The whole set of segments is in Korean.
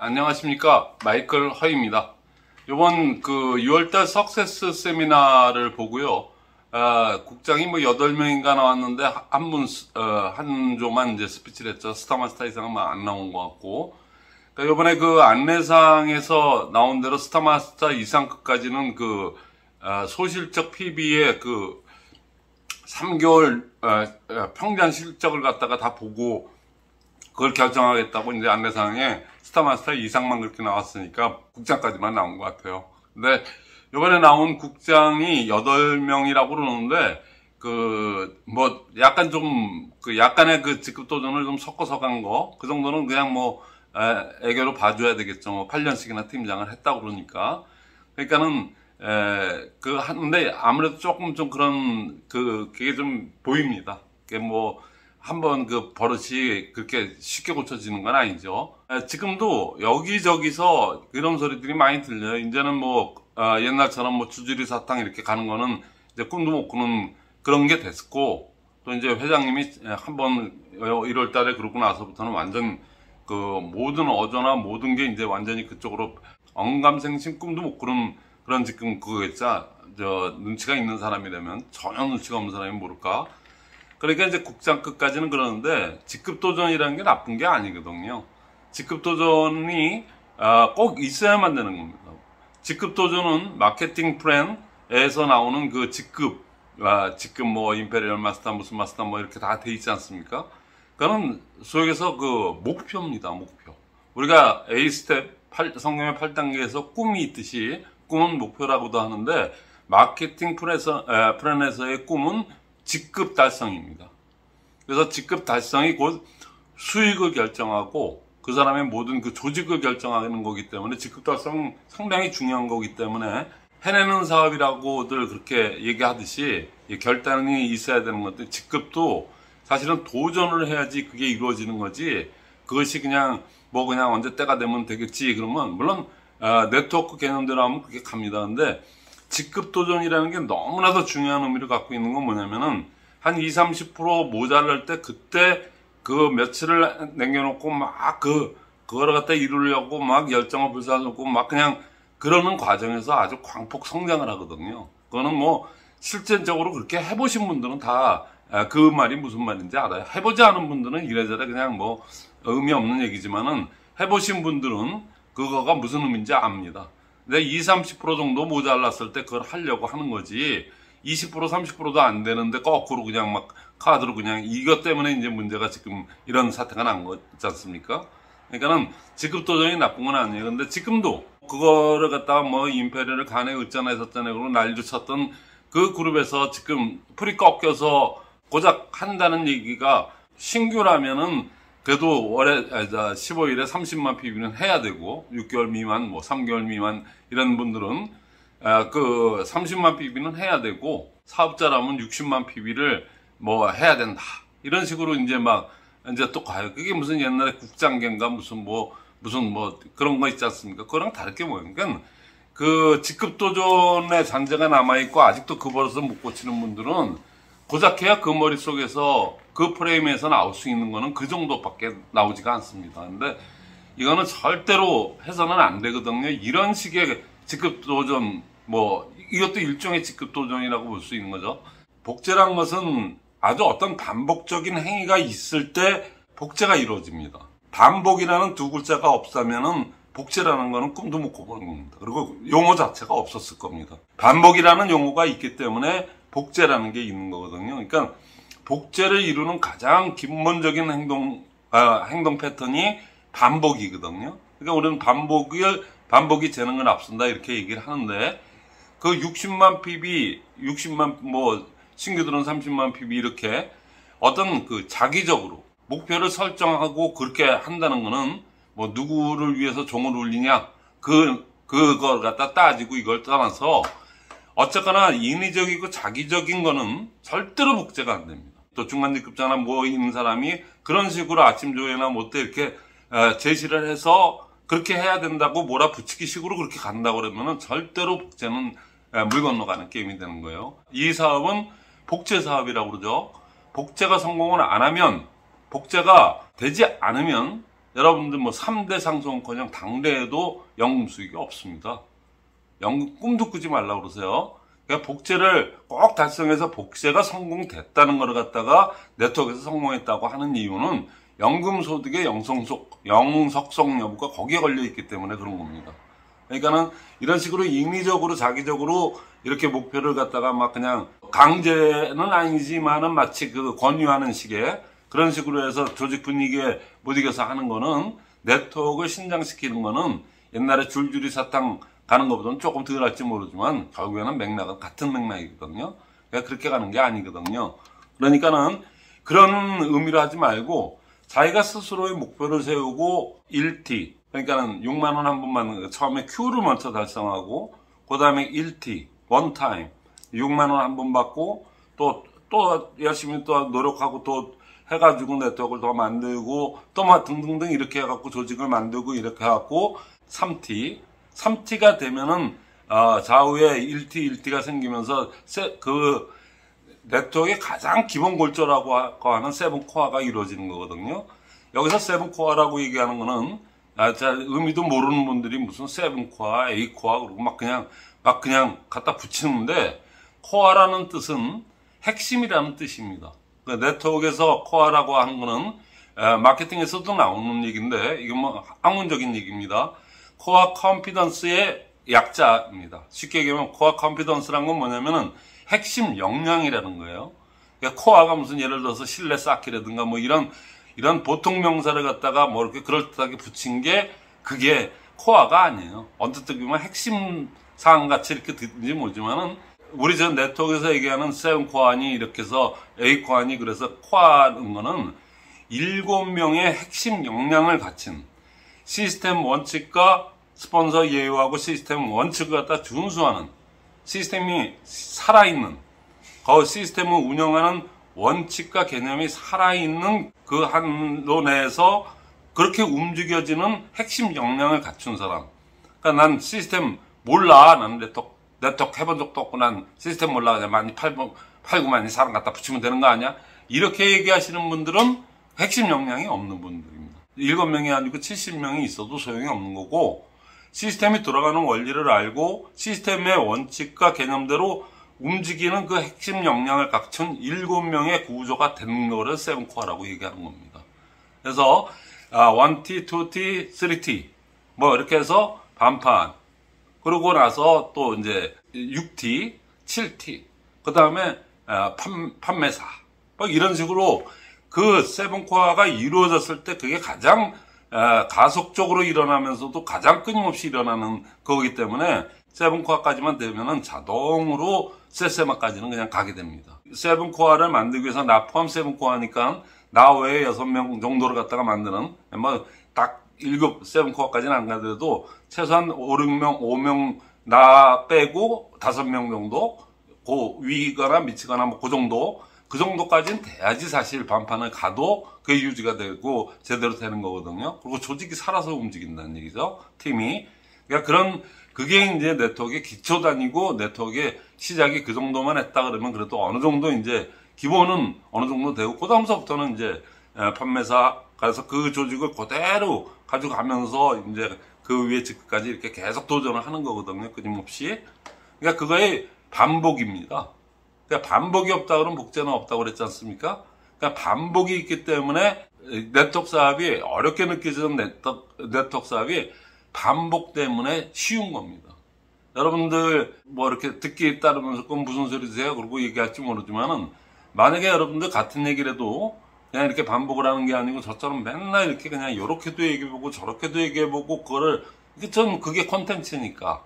안녕하십니까. 마이클 허입니다. 요번 6월달 석세스 세미나를 보고요. 국장이 8명인가 나왔는데, 한 조만 이제 스피치를 했죠. 스타마스터 이상은 안 나온 것 같고. 그러니까 요번에 안내상에서 나온 대로 스타마스터 이상급까지는 소실적 PB의 3개월, 평균 실적을 갖다가 다 보고, 그걸 결정하겠다고 이제 안내상에 스타마스터 이상만 그렇게 나왔으니까 국장까지만 나온 것 같아요. 근데 이번에 나온 국장이 8명이라고 그러는데 약간 약간의 직급 도전을 좀 섞어서 간 거, 그 정도는 그냥 애교로 봐줘야 되겠죠. 8년씩이나 팀장을 했다고 그러니까. 그러니까는 하는데 아무래도 조금 좀 그게 좀 보입니다. 그게 한번 버릇이 그렇게 쉽게 고쳐지는 건 아니죠. 지금도 여기저기서 이런 소리들이 많이 들려요. 이제는 옛날처럼 주주리 사탕 이렇게 가는 거는 이제 꿈도 못 꾸는 그런 게 됐고, 또 이제 회장님이 한번 1월 달에 그러고 나서부터는 완전 모든 어조나 모든 게 이제 완전히 그쪽으로 언감생심 꿈도 못 꾸는 그런 지금 눈치가 있는 사람이라면 전혀 눈치가 없는 사람이 모를까? 그러니까 이제 국장급까지는 그러는데 직급도전이라는 게 나쁜 게 아니거든요. 직급도전이 꼭 있어야만 되는 겁니다. 직급도전은 마케팅 플랜에서 나오는 직급 임페리얼 마스터 무슨 마스터 이렇게 다 돼 있지 않습니까? 그거는 소위에서 목표입니다. 목표. 우리가 A스텝 성경의 8단계에서 꿈이 있듯이 꿈은 목표라고도 하는데, 마케팅 플랜에서의 꿈은 직급 달성입니다. 그래서 직급 달성이 곧 수익을 결정하고 그 사람의 모든 조직을 결정하는 거기 때문에 직급 달성 상당히 중요한 거기 때문에 해내는 사업이라고들 그렇게 얘기하듯이 결단이 있어야 되는 것들, 직급도 사실은 도전을 해야지 그게 이루어지는 거지, 그것이 그냥 언제 때가 되면 되겠지 그러면 물론 네트워크 개념대로 하면 그게 갑니다. 근데 직급 도전이라는 게 너무나도 중요한 의미를 갖고 있는 건 뭐냐면은 한 20-30% 모자랄 때 그때 며칠을 남겨놓고 그거를 갖다 이루려고 열정을 불사르고 그냥 그러는 과정에서 아주 광폭 성장을 하거든요. 그거는 실제적으로 그렇게 해보신 분들은 다 그 말이 무슨 말인지 알아요. 해보지 않은 분들은 이래저래 그냥 의미 없는 얘기지만은 해보신 분들은 그거가 무슨 의미인지 압니다. 근데 20-30% 정도 모자랐을 때 그걸 하려고 하는 거지, 20% 30%도 안 되는데 거꾸로 그냥 카드로 그냥 이것 때문에 이제 문제가 지금 이런 사태가 난 거지 않습니까? 그러니까는 직급 도전이 나쁜 건 아니에요. 근데 지금도 그거를 갖다가 임페리얼을 간에 어쩌나 저쩌나 그러고 난리를 쳤던 그 그룹에서 지금 풀이 꺾여서 고작 한다는 얘기가 신규라면은 그래도 월에 15일에 30만 PB는 해야 되고, 6개월 미만 3개월 미만 이런 분들은 30만 PB는 해야 되고, 사업자라면 60만 PB를 해야 된다 이런 식으로 이제 또 가요. 그게 무슨 옛날에 국장계인가 무슨 그런 거 있지 않습니까? 그거랑 다르게 그러니까 직급 도전의 잔재가 남아있고 아직도 그 버릇을 못 고치는 분들은 고작해야 그 머릿속에서 그 프레임에서 나올 수 있는 거는 그 정도밖에 나오지가 않습니다. 근데 이거는 절대로 해서는 안 되거든요. 이런 식의 직급 도전, 이것도 일종의 직급 도전이라고 볼 수 있는 거죠. 복제란 것은 아주 어떤 반복적인 행위가 있을 때 복제가 이루어집니다. 반복이라는 두 글자가 없다면은 복제라는 거는 꿈도 못 꿔보는 겁니다. 그리고 용어 자체가 없었을 겁니다. 반복이라는 용어가 있기 때문에 복제라는 게 있는 거거든요. 그러니까 복제를 이루는 가장 기본적인 행동 패턴이 반복이거든요. 그러니까 우리는 반복이 재능을 앞선다 이렇게 얘기를 하는데, 60만 PB, 60만 신규들은 30만 PB 이렇게 어떤 자기적으로 목표를 설정하고 그렇게 한다는 거는 누구를 위해서 종을 울리냐 그걸 갖다 따지고 이걸 떠나서 어쨌거나 인위적이고 자기적인 거는 절대로 복제가 안 됩니다. 또 중간직급자나 있는 사람이 그런 식으로 아침 조회나 때 이렇게 제시를 해서 그렇게 해야 된다고 몰아붙이기 식으로 그렇게 간다고 그러면은 절대로 복제는 물 건너가는 게임이 되는 거예요. 이 사업은 복제 사업이라고 그러죠. 복제가 성공을 안 하면, 복제가 되지 않으면 여러분들 뭐 3대 상속은커녕 당대에도 연금 수익이 없습니다. 연금 꿈도 꾸지 말라고 그러세요. 그러니까 복제를 꼭 달성해서 복제가 성공됐다는 걸 갖다가 네트워크에서 성공했다고 하는 이유는 연금 소득의 영속성 여부가 거기에 걸려 있기 때문에 그런 겁니다. 그러니까는 이런 식으로 인위적으로 자기적으로 이렇게 목표를 갖다가 막 그냥 강제는 아니지만은 마치 그 권유하는 식의 그런 식으로 해서 조직 분위기에 못 이겨서 하는 거는 네트워크를 신장시키는 거는 옛날에 줄줄이 사탕 가는 것보다는 조금 덜 할지 모르지만 결국에는 맥락은 같은 맥락이거든요. 그러니까 그렇게 가는 게 아니거든요. 그러니까는 그런 의미로 하지 말고 자기가 스스로의 목표를 세우고 1T 그러니까는 6만 원 한 번만 처음에 Q를 먼저 달성하고 그 다음에 1T 원 타임 6만 원 한 번 받고 또 열심히 또 노력하고 또 해가지고 네트워크를 더 만들고 또 막 등등등 이렇게 해갖고 조직을 만들고 이렇게 해갖고 3T가 되면은 좌우에 1T가 생기면서 그 네트워크의 가장 기본 골조라고 하는 7코어가 이루어지는 거거든요. 여기서 7코어라고 얘기하는 거는 의미도 모르는 분들이 무슨 7코어, 8코어 그러고 막 그냥 갖다 붙이는데 코어라는 뜻은 핵심이라는 뜻입니다. 네트워크에서 코어라고 하는 거는 마케팅에서도 나오는 얘기인데 이건 뭐 학문적인 얘기입니다. 코어 컨피던스의 약자입니다. 쉽게 얘기하면 코어 컨피던스란 건 뭐냐면은 핵심 역량이라는 거예요. 그러니까 코어가 무슨 예를 들어서 실내 쌓기라든가 뭐 이런 보통 명사를 갖다가 뭐 이렇게 그럴듯하게 붙인 게 그게 코어가 아니에요. 언뜻 보면 핵심 사항 같이 이렇게 듣는지 모르지만은 우리 전 네트워크에서 얘기하는 7코어니 이렇게 해서 8코어니 그래서 코어는 거는 7명의 핵심 역량을 갖춘 시스템 원칙과 스폰서 예우하고 시스템 원칙을 갖다 준수하는 시스템이 살아있는 그 시스템을 운영하는 원칙과 개념이 살아있는 그 한도 내에서 그렇게 움직여지는 핵심 역량을 갖춘 사람. 그러니까 난 시스템 몰라. 나는 네트워크 해본 적도 없고 난 시스템 몰라. 그냥 많이 팔고 많이 사람 갖다 붙이면 되는 거 아니야? 이렇게 얘기하시는 분들은 핵심 역량이 없는 분들입니다. 7명이 아니고 70명이 있어도 소용이 없는 거고 시스템이 돌아가는 원리를 알고 시스템의 원칙과 개념대로 움직이는 그 핵심 역량을 갖춘 7명의 구조가 되는 거를 7코어라고 얘기하는 겁니다. 그래서 1T, 2T, 3T 뭐 이렇게 해서 반판 그러고 나서 또 이제 6T, 7T 그 다음에 판매사 뭐 이런 식으로 그 7코어가 이루어졌을 때 그게 가장 가속적으로 일어나면서도 가장 끊임없이 일어나는 거기 때문에 7코어까지만 되면은 자동으로 세세마까지는 그냥 가게 됩니다. 7코어를 만들기 위해서 나 포함 7코어니까 나 외에 6명 정도를 갖다가 만드는 뭐 딱 7코어까지는 안 가더라도 최소한 5, 6명, 5명 나 빼고 5명 정도 그 위거나 밑이거나 뭐 그 정도까지는 돼야지 사실 반판을 가도 그게 유지가 되고 제대로 되는 거거든요. 그리고 조직이 살아서 움직인다는 얘기죠. 팀이. 그러니까 그게 이제 네트워크의 기초단위고 네트워크의 시작이 그 정도만 했다 그러면 그래도 어느 정도 이제 기본은 어느 정도 되고 그 다음서부터는 이제 판매사 가서 그 조직을 그대로 가져가면서 이제 그 위에 직급까지 이렇게 계속 도전을 하는 거거든요. 끊임없이. 그러니까 그거의 반복입니다. 그러니까 반복이 없다 그러면 복제는 없다고 그랬지 않습니까? 그러니까 반복이 있기 때문에 네트워크 사업이 어렵게 느껴지는 네트워크 사업이 반복 때문에 쉬운 겁니다. 여러분들 뭐 이렇게 듣기에 따르면서 그건 무슨 소리세요? 그러고 얘기할지 모르지만은 만약에 여러분들 같은 얘기를 해도 그냥 이렇게 반복을 하는 게 아니고 저처럼 맨날 이렇게 그냥 이렇게도 얘기해보고 저렇게도 얘기해보고 그거를 전 그게 콘텐츠니까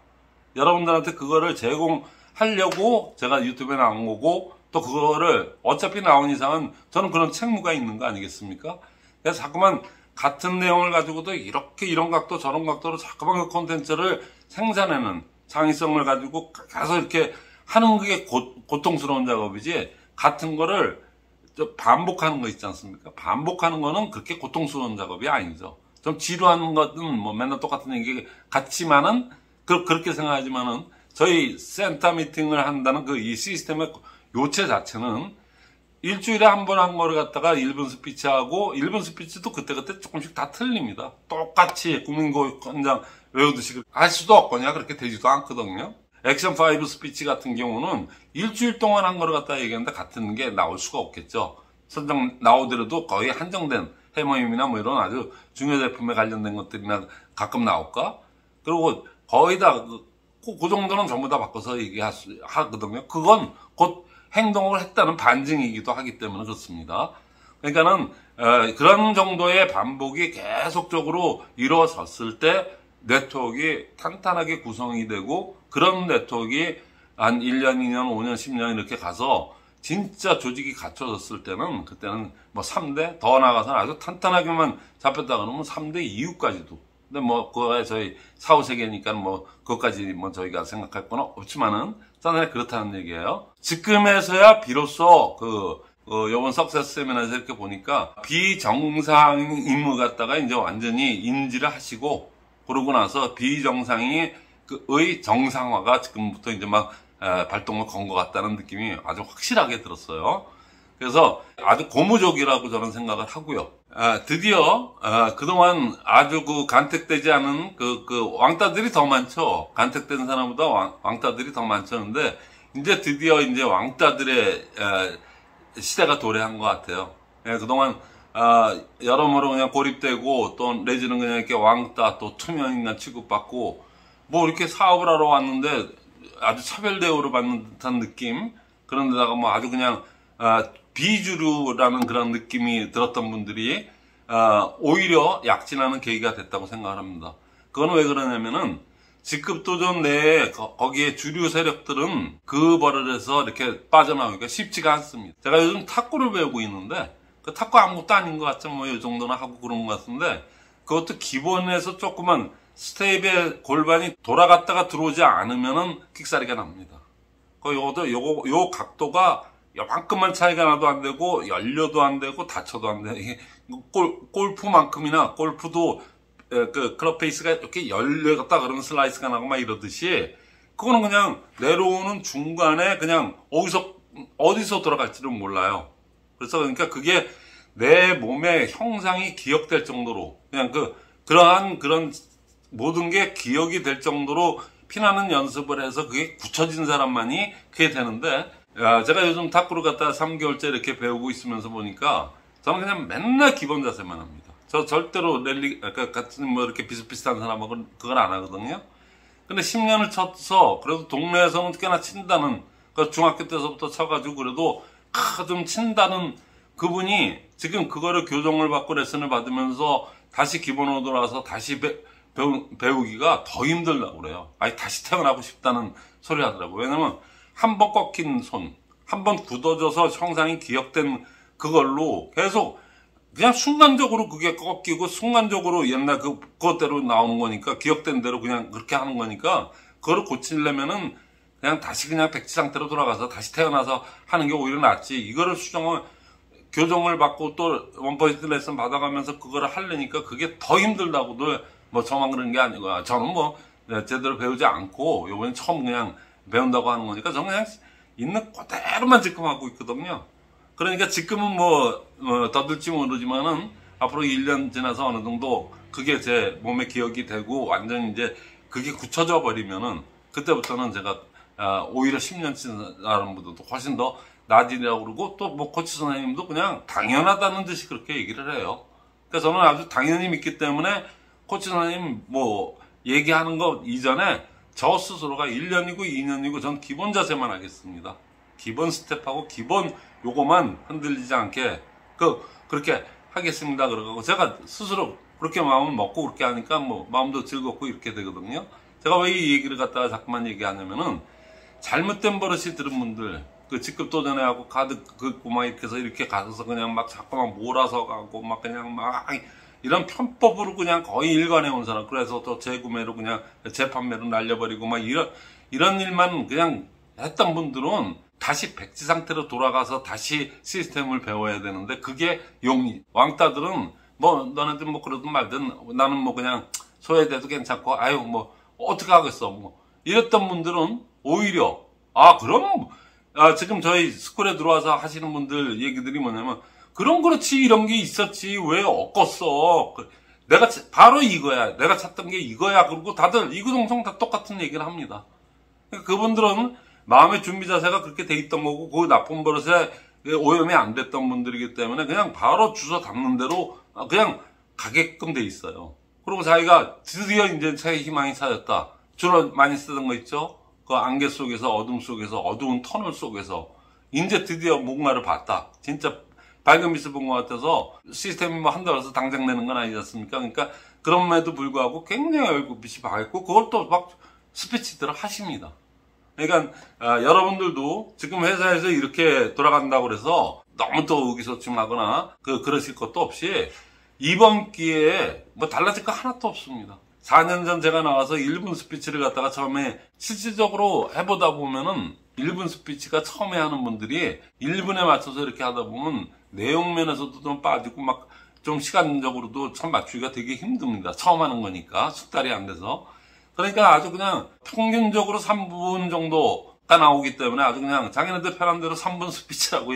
여러분들한테 그거를 제공하려고 제가 유튜브에 나온 거고 또 그거를 어차피 나온 이상은 저는 그런 책무가 있는 거 아니겠습니까? 그래서 자꾸만 같은 내용을 가지고도 이렇게 이런 각도 저런 각도로 자꾸만 그 콘텐츠를 생산하는 창의성을 가지고 계속 이렇게 하는 게 고통스러운 작업이지 같은 거를 반복하는 거 있지 않습니까? 반복하는 거는 그렇게 고통스러운 작업이 아니죠. 좀 지루한 것은 뭐 맨날 똑같은 얘기 같지만은 그렇게 생각하지만은 저희 센터 미팅을 한다는 그 이 시스템의 요체 자체는 일주일에 한 번 한 거를 갖다가 1분 스피치하고 1분 스피치도 그때그때 조금씩 다 틀립니다. 똑같이 국민권장 외우듯이 할 수도 없거냐 그렇게 되지도 않거든요. 액션 5 스피치 같은 경우는 일주일 동안 한 거를 갖다 얘기하는데 같은 게 나올 수가 없겠죠. 선정 나오더라도 거의 한정된 해머임이나 뭐 이런 아주 중요 제품에 관련된 것들이나 가끔 나올까? 그리고 거의 다 그 정도는 전부 다 바꿔서 얘기하거든요. 그건 곧 행동을 했다는 반증이기도 하기 때문에 그렇습니다. 그러니까는 그런 정도의 반복이 계속적으로 이루어졌을 때 네트워크가 탄탄하게 구성이 되고 그런 네트워크가 한 1년, 2년, 5년, 10년 이렇게 가서 진짜 조직이 갖춰졌을 때는 그때는 뭐 3대 더 나가서는 아주 탄탄하게만 잡혔다 그러면 3대 이후까지도. 근데 뭐 그거에 저희 사후 세계니까 뭐 그것까지 뭐 저희가 생각할 건 없지만은 저는 그렇다는 얘기예요. 지금에서야 비로소 요번 석세스 세미나에서 이렇게 보니까 비정상 임무 갖다가 이제 완전히 인지를 하시고 그러고 나서 비정상의 정상화가 지금부터 이제 막 발동을 건 것 같다는 느낌이 아주 확실하게 들었어요. 그래서 아주 고무적이라고 저는 생각을 하고요. 드디어 그동안 아주 간택되지 않은 왕따들이 더 많죠. 간택된 사람보다 왕따들이 더 많죠. 근데 이제 드디어 이제 왕따들의 시대가 도래한 것 같아요. 그동안 여러모로 그냥 고립되고 또 내지는 그냥 이렇게 왕따 또 투명인간 취급받고 뭐 이렇게 사업을 하러 왔는데 아주 차별 대우를 받는 듯한 느낌. 그런데다가 뭐 아주 그냥 비주류라는 그런 느낌이 들었던 분들이 오히려 약진하는 계기가 됐다고 생각을 합니다. 그건 왜 그러냐면은 직급도전 내에 거기에 주류 세력들은 그 버릇에서 이렇게 빠져나오기가 쉽지가 않습니다. 제가 요즘 탁구를 배우고 있는데 그 탁구 아무것도 아닌 것 같죠. 뭐 이 정도는 하고 그런 것 같은데 그것도 기본에서 조금만 스텝의 골반이 돌아갔다가 들어오지 않으면은 킥사리가 납니다. 요 각도가 요만큼만 차이가 나도 안 되고 열려도 안 되고 닫혀도 안 돼. 이게 골프만큼이나 골프도 클럽 페이스가 이렇게 열렸다 그러면 슬라이스가 나고 막 이러듯이 그거는 그냥 내려오는 중간에 그냥 어디서 돌아갈지를 몰라요. 그래서 그러니까 그게 내 몸의 형상이 기억될 정도로 그냥 그런 모든 게 기억이 될 정도로 피나는 연습을 해서 그게 굳혀진 사람만이 그게 되는데 제가 요즘 탁구를 갖다 3개월째 이렇게 배우고 있으면서 보니까 저는 그냥 맨날 기본 자세만 합니다. 저 절대로 랠리 같은 뭐 이렇게 비슷비슷한 사람하고는 그건 안 하거든요. 근데 10년을 쳤어. 그래도 동네에서는 꽤나 친다는 중학교 때서부터 쳐가지고 그래도 좀 친다는 그분이 지금 그거를 교정을 받고 레슨을 받으면서 다시 기본으로 돌아와서 다시 배우기가 더 힘들다고 그래요. 아니 다시 태어나고 싶다는 소리 하더라고요. 왜냐면 한 번 꺾인 손, 한 번 굳어져서 형상이 기억된 그걸로 계속 그냥 순간적으로 그게 꺾이고 순간적으로 옛날 그것대로 나오는 거니까 기억된 대로 그냥 그렇게 하는 거니까 그거를 고치려면은 그냥 다시 그냥 백지 상태로 돌아가서 다시 태어나서 하는 게 오히려 낫지. 이거를 교정을 받고 또 원포인트 레슨 받아가면서 그거를 하려니까 그게 더 힘들다고도 뭐 저만 그런 게 아니고 저는 뭐 제대로 배우지 않고 요번에 처음 그냥 배운다고 하는 거니까 저는 그냥 있는 그대로만 지금 하고 있거든요. 그러니까 지금은 더 들지 모르지만은 앞으로 1년 지나서 어느 정도 그게 제 몸에 기억이 되고 완전 이제 그게 굳혀져 버리면은 그때부터는 제가 오히려 10년 지나는 분들도 훨씬 더 나아지라고 그러고 또 뭐 코치 선생님도 그냥 당연하다는 듯이 그렇게 얘기를 해요. 그러니까 저는 아주 당연히 믿기 때문에 코치 선생님 뭐 얘기하는 거 이전에 저 스스로가 1년이고 2년이고 전 기본 자세만 하겠습니다. 기본 스텝하고 기본 요거만 흔들리지 않게 그렇게 하겠습니다. 그러고 제가 스스로 그렇게 마음을 먹고 그렇게 하니까 뭐 마음도 즐겁고 이렇게 되거든요. 제가 왜 이 얘기를 갖다가 자꾸만 얘기하냐면은 잘못된 버릇이 들은 분들 직급 도전에 하고 카드 긁고 막 이렇게 해서 이렇게 가서 그냥 막 자꾸만 몰아서 가고 막 그냥 막 이런 편법으로 그냥 거의 일관해 온 사람. 그래서 또 재구매로 그냥 재판매로 날려버리고 막 이런 일만 그냥 했던 분들은 다시 백지 상태로 돌아가서 다시 시스템을 배워야 되는데 그게 왕따들은 뭐 너네들 뭐 그러든 말든 나는 뭐 그냥 소외돼도 괜찮고 아유 뭐 어떻게 하겠어 뭐 이랬던 분들은 오히려 그럼 지금 저희 스쿨에 들어와서 하시는 분들 얘기들이 뭐냐면, 그럼 그렇지, 이런 게 있었지, 왜 엎었어? 바로 이거야. 내가 찾던 게 이거야. 그리고 다들 이구동성 다 똑같은 얘기를 합니다. 그러니까 그분들은 마음의 준비 자세가 그렇게 돼 있던 거고, 그 나쁜 버릇에 오염이 안 됐던 분들이기 때문에 그냥 바로 주워 담는 대로 그냥 가게끔 돼 있어요. 그리고 자기가 드디어 이제 자기 희망이 찾았다. 주로 많이 쓰던 거 있죠? 그 안개 속에서, 어둠 속에서, 어두운 터널 속에서 이제 드디어 뭔가를 봤다. 진짜 밝은 빛을 본 것 같아서 시스템이 뭐 한다고 해서 당장 내는 건 아니지 않습니까? 그러니까 그럼에도 불구하고 굉장히 얼굴빛이 밝고 그걸 또 막 스피치들을 하십니다. 그러니까 여러분들도 지금 회사에서 이렇게 돌아간다고 그래서 너무 또 의기소침하거나 그러실 것도 없이 이번 기회에 뭐 달라질 거 하나도 없습니다. 4년 전 제가 나와서 1분 스피치를 갖다가 처음에 실질적으로 해보다 보면은 1분 스피치가 처음에 하는 분들이 1분에 맞춰서 이렇게 하다 보면 내용 면에서도 좀 빠지고 막 좀 시간적으로도 참 맞추기가 되게 힘듭니다. 처음 하는 거니까 숙달이 안 돼서. 그러니까 아주 그냥 평균적으로 3분 정도가 나오기 때문에 아주 그냥 자기네들 편한 대로 3분 스피치라고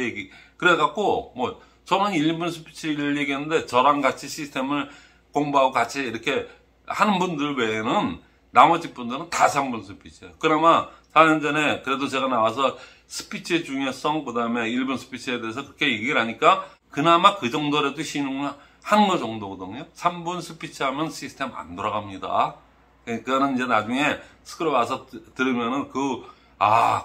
그래갖고 뭐 저는 1분 스피치를 얘기했는데 저랑 같이 시스템을 공부하고 같이 이렇게 하는 분들 외에는 나머지 분들은 다 3분 스피치예요. 그나마 4년 전에 그래도 제가 나와서 스피치의 중요성, 그 다음에 1분 스피치에 대해서 그렇게 얘기를 하니까 그나마 그 정도라도 신용을 하는 거 정도거든요. 3분 스피치 하면 시스템 안 돌아갑니다. 그거는 이제 나중에 스쿨에 와서 들으면은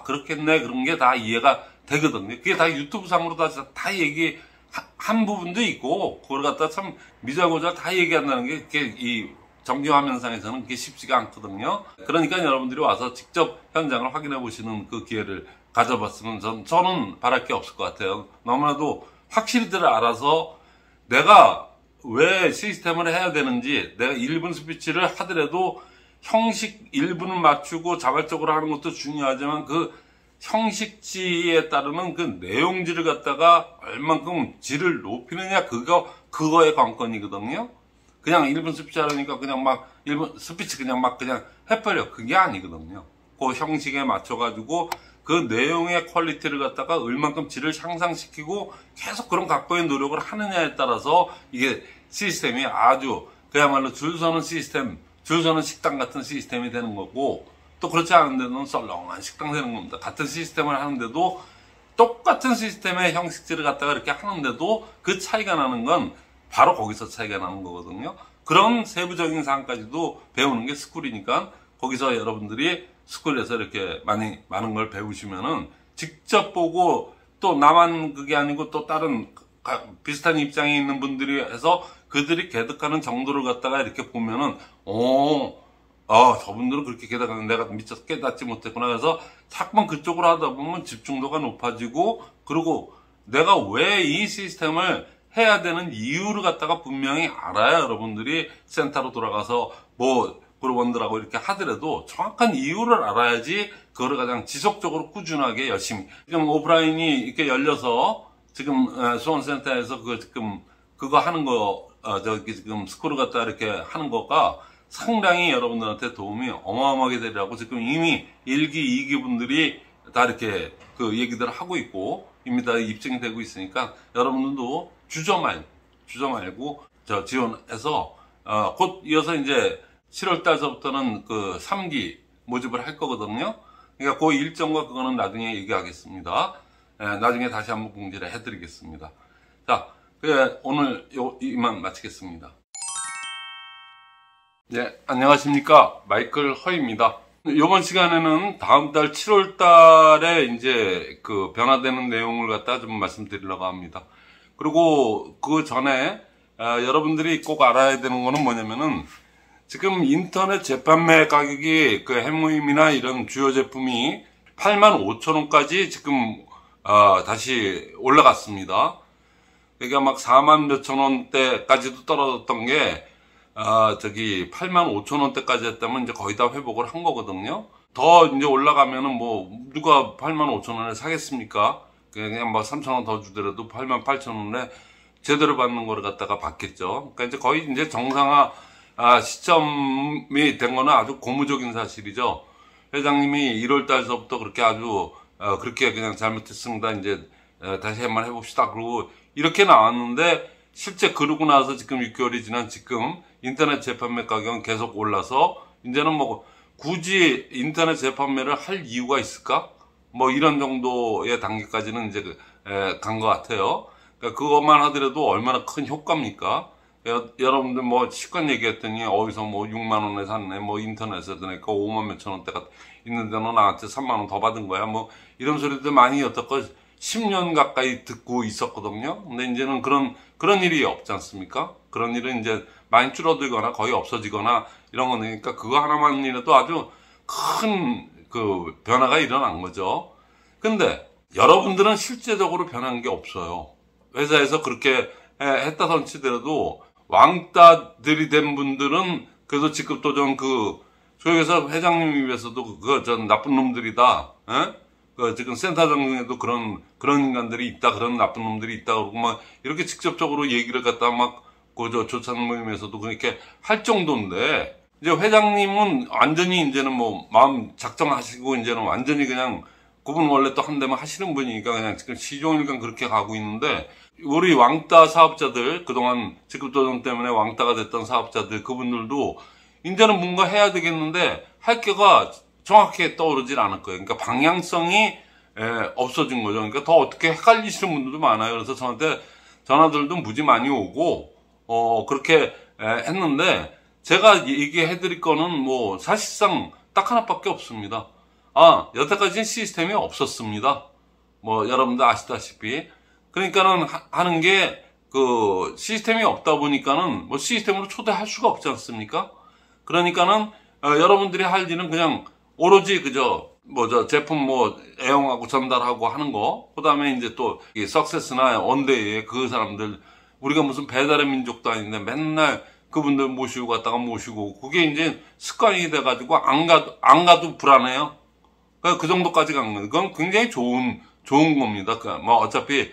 그렇겠네. 그런 게 다 이해가 되거든요. 그게 다 유튜브 상으로 다 얘기한 부분도 있고, 그걸 갖다 참 미자고자 다 얘기한다는 게, 이 정규 화면상에서는 그게 쉽지가 않거든요. 그러니까 여러분들이 와서 직접 현장을 확인해 보시는 그 기회를 가져봤으면 저는 바랄 게 없을 것 같아요. 너무나도 확실히들 알아서 내가 왜 시스템을 해야 되는지, 내가 1분 스피치를 하더라도 형식 1분을 맞추고 자발적으로 하는 것도 중요하지만 그 형식지에 따르는 그 내용질을 갖다가 얼만큼 질을 높이느냐, 그거의 관건이거든요. 그냥 1분 스피치 하려니까 그냥 막 1분 스피치 그냥 해버려. 그게 아니거든요. 그 형식에 맞춰가지고 그 내용의 퀄리티를 갖다가 얼만큼 질을 향상시키고 계속 그런 각고의 노력을 하느냐에 따라서 이게 시스템이 아주 그야말로 줄 서는 시스템, 줄 서는 식당 같은 시스템이 되는 거고, 또 그렇지 않은 데는 썰렁한 식당 되는 겁니다. 같은 시스템을 하는데도 똑같은 시스템의 형식질을 갖다가 이렇게 하는데도 그 차이가 나는 건 바로 거기서 차이가 나는 거거든요. 그런 세부적인 사항까지도 배우는 게 스쿨이니까 거기서 여러분들이 스쿨에서 이렇게 많은 걸 배우시면은 직접 보고, 또 나만 그게 아니고 또 다른 비슷한 입장에 있는 분들이 해서 그들이 개득하는 정도를 갖다가 이렇게 보면은 저분들은 그렇게 개득하는 내가 미처 깨닫지 못했구나. 그래서 자꾸만 그쪽으로 하다 보면 집중도가 높아지고, 그리고 내가 왜 이 시스템을 해야 되는 이유를 갖다가 분명히 알아야 여러분들이 센터로 돌아가서 그룹원들하고 이렇게 하더라도 정확한 이유를 알아야지 그거를 가장 지속적으로 꾸준하게 열심히. 지금 오프라인이 이렇게 열려서 지금 수원센터에서 그거 하는 거, 지금 스쿨을 갖다 이렇게 하는 거가 상당히 여러분들한테 도움이 어마어마하게 되리라고 지금 이미 1기, 2기 분들이 다 이렇게 그 얘기들을 하고 있고, 이미 다 입증이 되고 있으니까 여러분들도 주저 말고 지원해서, 곧 이어서 이제 7월 달서부터는 그 3기 모집을 할 거거든요. 그러니까 그 일정과 그거는 나중에 얘기하겠습니다. 나중에 다시 한번 공지를 해드리겠습니다. 자, 오늘 이만 마치겠습니다. 네, 안녕하십니까. 마이클 허입니다. 이번 시간에는 다음 달 7월 달에 이제 그 변화되는 내용을 갖다 좀 말씀드리려고 합니다. 그리고 그 전에 여러분들이 꼭 알아야 되는 거는 뭐냐면은, 지금 인터넷 재판매 가격이 그 해모임이나 이런 주요 제품이 85,000원까지 지금 다시 올라갔습니다. 그러니까 막 4만 몇천 원대까지도 떨어졌던 게 85,000원대까지 했다면 이제 거의 다 회복을 한 거거든요. 더 이제 올라가면은 뭐 누가 85,000원에 사겠습니까? 그냥 뭐 3,000원 더 주더라도 88,000원에 제대로 받는 거를 갖다가 받겠죠. 그러니까 이제 거의 이제 정상화 시점이 된 거는 아주 고무적인 사실이죠. 회장님이 1월 달서부터 그렇게 아주 그렇게 그냥 잘못했습니다. 이제 다시 한번 해봅시다. 그리고 이렇게 나왔는데 실제 그러고 나서 지금 6개월이 지난 지금 인터넷 재판매 가격은 계속 올라서 이제는 뭐 굳이 인터넷 재판매를 할 이유가 있을까? 뭐 이런 정도의 단계까지는 이제 간 것 같아요. 그러니까 그것만 하더라도 얼마나 큰 효과입니까? 여러분들 뭐 시간 얘기했더니 어디서 뭐 6만 원에 샀네, 뭐 인터넷에서 내니까 5만 몇천 원대가 있는데 너 나한테 3만 원 더 받은 거야, 뭐 이런 소리들 많이 여태껏 10년 가까이 듣고 있었거든요. 근데 이제는 그런 일이 없지 않습니까? 그런 일은 이제 많이 줄어들거나 거의 없어지거나 이런 거니까 그거 하나만이라도 아주 큰 그 변화가 일어난 거죠. 근데 여러분들은 실제적으로 변한 게 없어요. 회사에서 그렇게 했다던 치더라도 왕따들이 된 분들은 그래서 직급도 좀 소위에서 회장님 입에서도 전 나쁜 놈들이다. 지금 센터장 중에도 그런 인간들이 있다, 그런 나쁜 놈들이 있다, 그러고 막 이렇게 직접적으로 얘기를 갖다 막 조찬 모임에서도 그렇게 할 정도인데, 이제 회장님은 완전히 이제는 뭐 마음 작정하시고 이제는 완전히 그냥 그분 원래 또 한 대만 하시는 분이니까 그냥 지금 시종일관 그렇게 가고 있는데, 우리 왕따 사업자들, 그동안 직급도전 때문에 왕따가 됐던 사업자들, 그분들도 이제는 뭔가 해야 되겠는데 할 게가 정확하게 떠오르질 않을 거예요. 그러니까 방향성이 없어진 거죠. 그러니까 더 어떻게 헷갈리시는 분들도 많아요. 그래서 저한테 전화들도 무지 많이 오고 그렇게 했는데, 제가 얘기해 드릴 거는 뭐 사실상 딱 하나밖에 없습니다. 여태까지는 시스템이 없었습니다. 뭐 여러분들 아시다시피. 그러니까는 하는 게 시스템이 없다 보니까는 뭐 시스템으로 초대할 수가 없지 않습니까? 그러니까는 여러분들이 할 일은 그냥 오로지 그저 제품 애용하고 전달하고 하는 거, 그다음에 이제 또 석세스나 원데이에 그 사람들, 우리가 무슨 배달의 민족도 아닌데 맨날 그분들 모시고 갔다가 모시고, 그게 이제 습관이 돼가지고 안 가도 불안해요. 그 정도까지 간 거예요. 그건 굉장히 좋은 겁니다. 뭐 어차피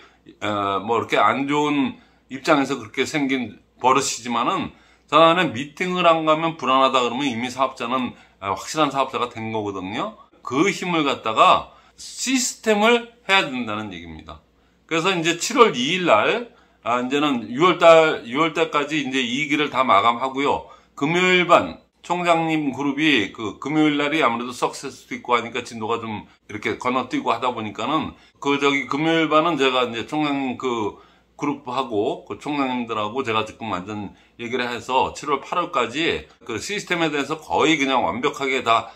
뭐 이렇게 안 좋은 입장에서 그렇게 생긴 버릇이지만은, 저는 미팅을 안 가면 불안하다 그러면 이미 사업자는 확실한 사업자가 된 거거든요. 그 힘을 갖다가 시스템을 해야 된다는 얘기입니다. 그래서 이제 7월 2일 날, 이제는 6월달까지 이제 2기를 다 마감하고요. 금요일 반, 총장님 그룹이 금요일 날이 아무래도 석세스도 있고 하니까 진도가 좀 이렇게 건너뛰고 하다 보니까는, 금요일 반은 제가 이제 총장님 그룹하고, 총장님들하고 제가 지금 완전 얘기를 해서 7월, 8월까지 시스템에 대해서 거의 그냥 완벽하게 다,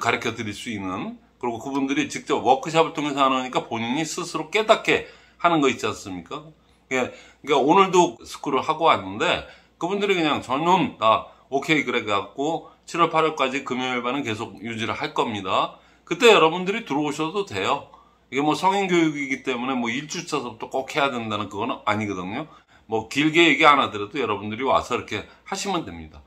가르쳐 드릴 수 있는, 그리고 그분들이 직접 워크숍을 통해서 하니까 본인이 스스로 깨닫게 하는 거 있지 않습니까? 그러니까 오늘도 스쿨을 하고 왔는데, 그분들이 그냥 저는 다 오케이 그래 갖고 7월 8월까지 금요일 반은 계속 유지를 할 겁니다. 그때 여러분들이 들어오셔도 돼요. 이게 뭐 성인 교육이기 때문에 뭐 1주차부터 꼭 해야 된다는 그건 아니거든요. 뭐 길게 얘기 안 하더라도 여러분들이 와서 이렇게 하시면 됩니다.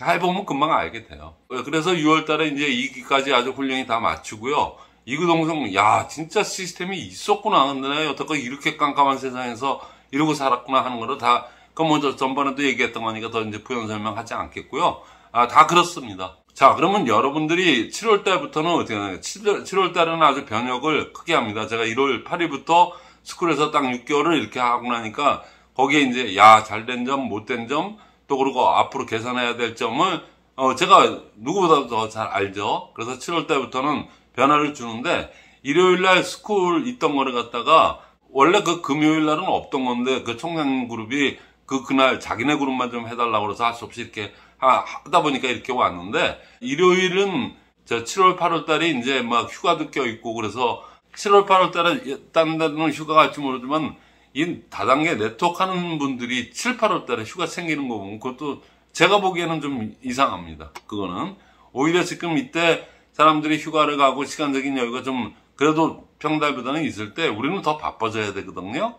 해보면 금방 알게 돼요. 그래서 6월 달에 이제 2기까지 아주 훈련이 다 마치고요. 이구동성, 진짜 시스템이 있었구나. 근데 내가 여태껏 이렇게 깜깜한 세상에서 이러고 살았구나 하는 거를 다, 먼저 전번에도 얘기했던 거니까 더 이제 부연 설명하지 않겠고요. 다 그렇습니다. 자, 그러면 여러분들이 7월 달부터는 어떻게 하나요? 7월 달에는 아주 변혁을 크게 합니다. 제가 1월 8일부터 스쿨에서 딱 6개월을 이렇게 하고 나니까, 거기에 이제, 잘된 점, 못된 점, 또 그리고 앞으로 개선해야 될 점을, 제가 누구보다 더 잘 알죠. 그래서 7월 달부터는 변화를 주는데, 일요일 날 스쿨 있던 거를 갖다가, 원래 금요일 날은 없던 건데, 총장 그룹이 그날 자기네 그룹만 좀 해달라고 그래서 할 수 없이 이렇게 하다 보니까 이렇게 왔는데, 일요일은 7월, 8월 달이 이제 막 휴가도 껴있고, 그래서 7월, 8월 달에 딴 데는 휴가 갈지 모르지만, 이 다단계 네트워크 하는 분들이 7, 8월 달에 휴가 생기는 거 보면 그것도 제가 보기에는 좀 이상합니다. 그거는. 오히려 지금 이때 사람들이 휴가를 가고 시간적인 여유가 좀 그래도 평달보다는 있을 때 우리는 더 바빠져야 되거든요.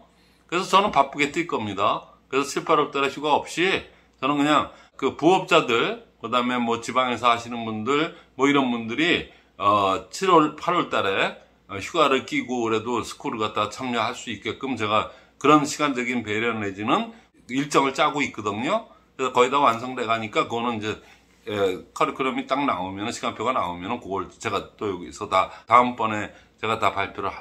그래서 저는 바쁘게 뛸 겁니다. 그래서 7, 8월 달에 휴가 없이 저는 그냥 부업자들, 그 다음에 뭐 지방에서 하시는 분들, 뭐 이런 분들이 7월, 8월 달에 휴가를 끼고 그래도 스쿨을 갖다 참여할 수 있게끔 제가 그런 시간적인 배려 내지는 일정을 짜고 있거든요. 그래서 거의 다 완성돼 가니까 그거는 이제 커리큘럼이 딱 나오면, 시간표가 나오면 그걸 제가 또 여기서 다음번에 제가 다 발표를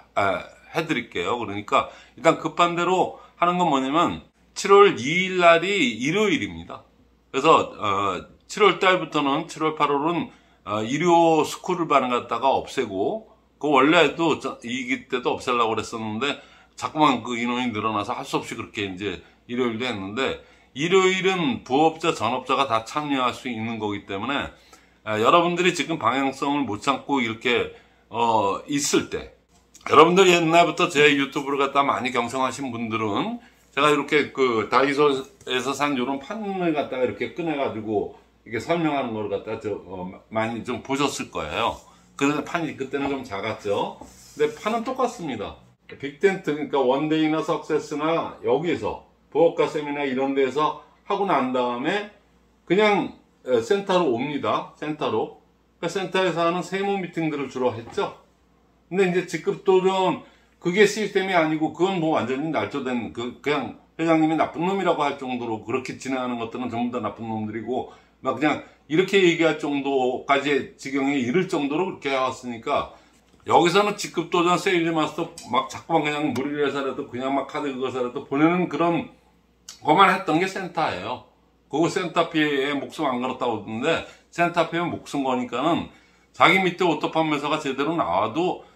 해드릴게요. 그러니까 일단 급한 대로 하는 건 뭐냐면 7월 2일 날이 일요일입니다. 그래서 7월 달부터는 7월 8월은 일요 스쿨을 갖다가 없애고, 그 원래도 이기 때도 없애려고 그랬었는데 자꾸만 그 인원이 늘어나서 할 수 없이 그렇게 이제 일요일도 했는데, 일요일은 부업자, 전업자가 다 참여할 수 있는 거기 때문에 여러분들이 지금 방향성을 못 참고 이렇게 있을 때, 여러분들이 옛날부터 제 유튜브를 갖다 많이 경청하신 분들은 제가 이렇게 그 다이소에서 산 이런 판을 갖다가 이렇게 꺼내가지고 이렇게 설명하는 걸 갖다가 많이 좀 보셨을 거예요. 그래서 판이 그때는 좀 작았죠. 근데 판은 똑같습니다. 빅텐트, 그러니까 원데이나 석세스나 여기서 부업가 세미나 이런 데서 하고 난 다음에 그냥 센터로 옵니다. 센터로. 그러니까 센터에서 하는 세무 미팅들을 주로 했죠. 근데 이제 직급도전, 그게 시스템이 아니고, 그건 뭐 완전히 날조된, 그냥 회장님이 나쁜 놈이라고 할 정도로 그렇게 진행하는 것들은 전부 다 나쁜 놈들이고, 막 그냥 이렇게 얘기할 정도까지 지경에 이를 정도로 그렇게 해왔으니까, 여기서는 직급도전 세일즈 마스터 막 자꾸만 그냥 무리를 해서라도 그냥 막 카드 그거서라도 보내는 그런 것만 했던 게 센터예요. 그거 센터피에 목숨 안 걸었다고 그러는데, 센터피에 목숨 거니까는 자기 밑에 오토 판매사가 제대로 나와도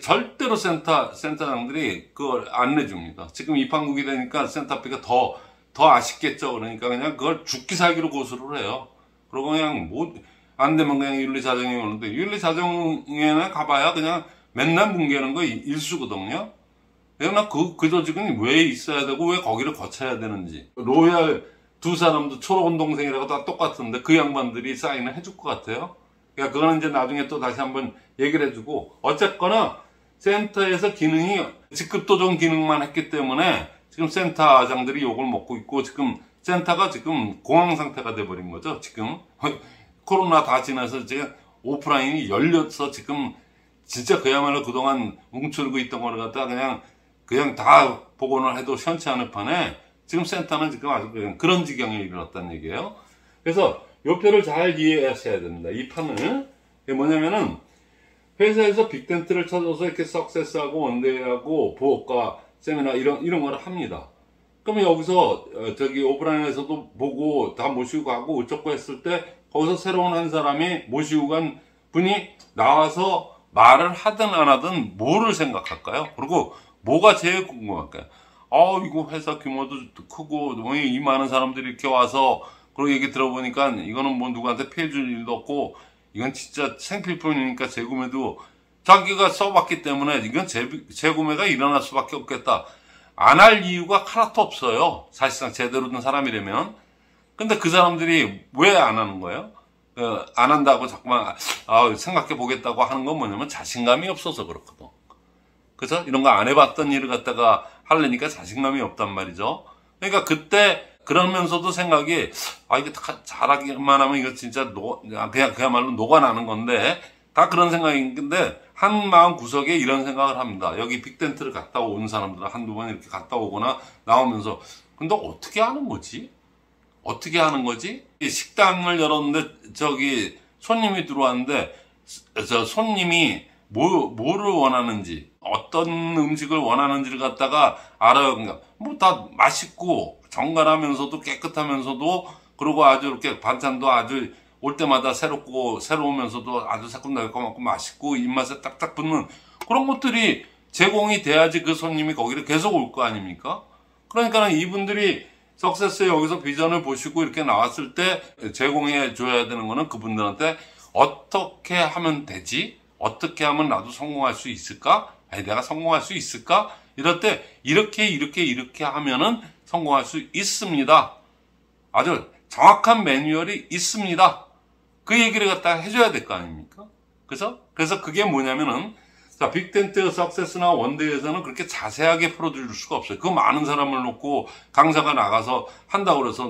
절대로 센터장들이 그걸 안 내줍니다. 지금 입항국이 되니까 센터피가 더 아쉽겠죠. 그러니까 그냥 그걸 죽기 살기로 고수를 해요. 그리고 그냥 안 되면 그냥 윤리사정이 오는데, 윤리사정에는 가봐야 그냥 맨날 뭉개는 거 일수거든요. 그러나 그 조직은 왜 있어야 되고 왜 거기를 거쳐야 되는지. 로얄 두 사람도 초록은 동생이라고 다 똑같은데 그 양반들이 사인을 해줄 것 같아요. 그러니까 그거는 이제 나중에 또 다시 한번 얘기를 해주고, 어쨌거나 센터에서 기능이 직급도전 기능만 했기 때문에 지금 센터장들이 욕을 먹고 있고, 지금 센터가 지금 공황 상태가 돼버린 거죠. 지금 코로나 다 지나서 지금 오프라인이 열려서 지금 진짜 그야말로 그동안 뭉쳐들고 있던 거를 갖다 그냥 다 복원을 해도 시원치 않을 판에 지금 센터는 지금 아주 그런 지경에 이르렀다는 얘기예요. 그래서 요 표를 잘 이해하셔야 됩니다. 이 판은 뭐냐면은 회사에서 빅텐트를 찾아서 이렇게 석세스하고 원데이하고 부업과 세미나 이런 걸 합니다. 그러면 여기서 오프라인에서도 보고 다 모시고 가고 어쩌고 했을 때, 거기서 새로운 한 사람이 모시고 간 분이 나와서 말을 하든 안 하든 뭐를 생각할까요? 그리고 뭐가 제일 궁금할까요? 이거 회사 규모도 크고 이 많은 사람들이 이렇게 와서 그리고 얘기 들어보니까 이거는 뭐 누구한테 피해 줄 일도 없고, 이건 진짜 생필품이니까 재구매도 자기가 써봤기 때문에 이건 재구매가 일어날 수밖에 없겠다. 안 할 이유가 하나도 없어요. 사실상 제대로 된 사람이라면. 근데 그 사람들이 왜 안 하는 거예요? 안 한다고 자꾸만 생각해 보겠다고 하는 건 뭐냐면 자신감이 없어서 그렇거든. 그래서 이런 거 안 해봤던 일을 갖다가 하려니까 자신감이 없단 말이죠. 그러니까 그때 그러면서도 생각이, 이거 잘하기만 하면 이거 진짜 그야말로 녹아나는 건데, 다 그런 생각인데, 한 마음 구석에 이런 생각을 합니다. 여기 빅텐트를 갔다 온 사람들은 한두 번 이렇게 갔다 오거나 나오면서, 근데 어떻게 하는 거지? 어떻게 하는 거지? 식당을 열었는데, 손님이 들어왔는데, 손님이 뭐를 원하는지, 어떤 음식을 원하는지를 갖다가 알아요. 그러니까, 다 맛있고, 정갈하면서도 깨끗하면서도, 그리고 아주 이렇게 반찬도 아주 올 때마다 새로우면서도 아주 새콤달콤하고 맛있고 입맛에 딱딱 붙는 그런 것들이 제공이 돼야지 그 손님이 거기를 계속 올 거 아닙니까? 그러니까 이분들이 석세스에 여기서 비전을 보시고 이렇게 나왔을 때 제공해 줘야 되는 거는 그분들한테 어떻게 하면 되지? 어떻게 하면 나도 성공할 수 있을까? 내가 성공할 수 있을까? 이럴 때 이렇게 하면은 성공할 수 있습니다. 아주 정확한 매뉴얼이 있습니다. 그 얘기를 갖다 해줘야 될 거 아닙니까? 그래서 그게 뭐냐면은, 빅텐트 석세스나 원데이에서는 그렇게 자세하게 풀어줄 수가 없어요. 그 많은 사람을 놓고 강사가 나가서 한다고 그래서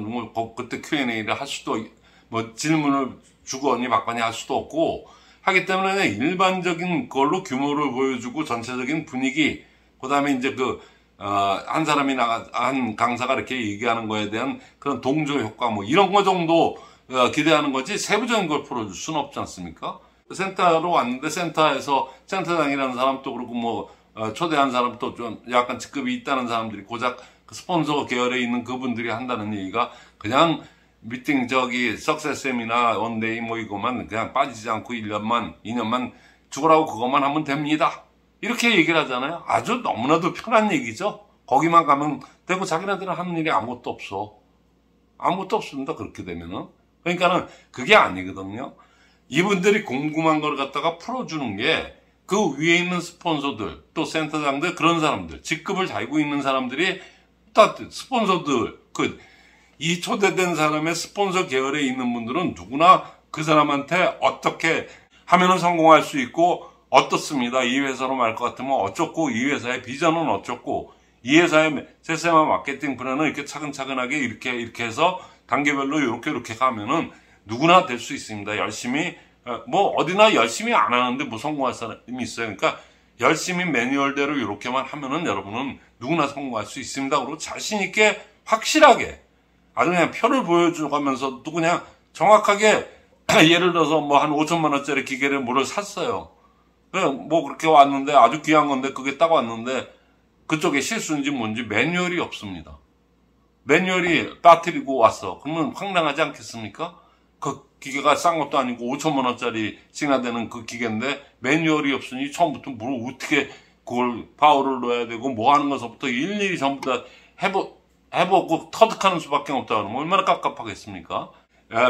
그때 Q&A를 할 수도, 질문을 주거니 받거니 할 수도 없고, 하기 때문에 일반적인 걸로 규모를 보여주고 전체적인 분위기, 그 다음에 이제 한 강사가 이렇게 얘기하는 거에 대한 그런 동조 효과, 이런 거 정도 기대하는 거지 세부적인 걸 풀어줄 수는 없지 않습니까? 센터로 왔는데 센터에서 센터장이라는 사람도 그렇고 뭐 초대한 사람도 좀 약간 직급이 있다는 사람들이 고작 그 스폰서 계열에 있는 그분들이 한다는 얘기가 그냥 미팅 석세쌤이나 원데이 뭐 이거만 그냥 빠지지 않고 1년만 2년만 죽으라고 그것만 하면 됩니다. 이렇게 얘기를 하잖아요. 아주 너무나도 편한 얘기죠. 거기만 가면 되고 자기네들은 하는 일이 아무것도 없어. 아무것도 없습니다. 그렇게 되면은. 그러니까는 그게 아니거든요. 이분들이 궁금한 걸 갖다가 풀어주는 게 그 위에 있는 스폰서들 또 센터장들 그런 사람들 직급을 달고 있는 사람들이 다 스폰서들 이 초대된 사람의 스폰서 계열에 있는 분들은 누구나 그 사람한테 어떻게 하면은 성공할 수 있고 어떻습니다. 이 회사로 말 것 같으면 어쩌고 이 회사의 비전은 어쩌고 이 회사의 세세마 마케팅 플랜은 이렇게 차근차근하게 이렇게 해서 단계별로 이렇게 가면은 누구나 될 수 있습니다. 열심히 뭐 어디나 열심히 안 하는데 뭐 성공할 사람이 있어요. 그러니까 열심히 매뉴얼대로 이렇게만 하면은 여러분은 누구나 성공할 수 있습니다. 그리고 자신 있게 확실하게 아주 그냥 표를 보여주면서도 그냥 정확하게 예를 들어서 뭐 한 5천만 원짜리 기계를 뭐를 샀어요. 뭐 그렇게 왔는데 아주 귀한 건데 그게 딱 왔는데 그쪽에 실수인지 뭔지 매뉴얼이 없습니다. 매뉴얼이 빠뜨리고 왔어. 그러면 황당하지 않겠습니까? 그 기계가 싼 것도 아니고 5천만 원짜리 싱하되는 그 기계인데 매뉴얼이 없으니 처음부터 뭘 어떻게 그걸 파워를 넣어야 되고 뭐 하는 것부터 일일이 전부 다 해보고 터득하는 수밖에 없다 그러면 얼마나 깝깝하겠습니까?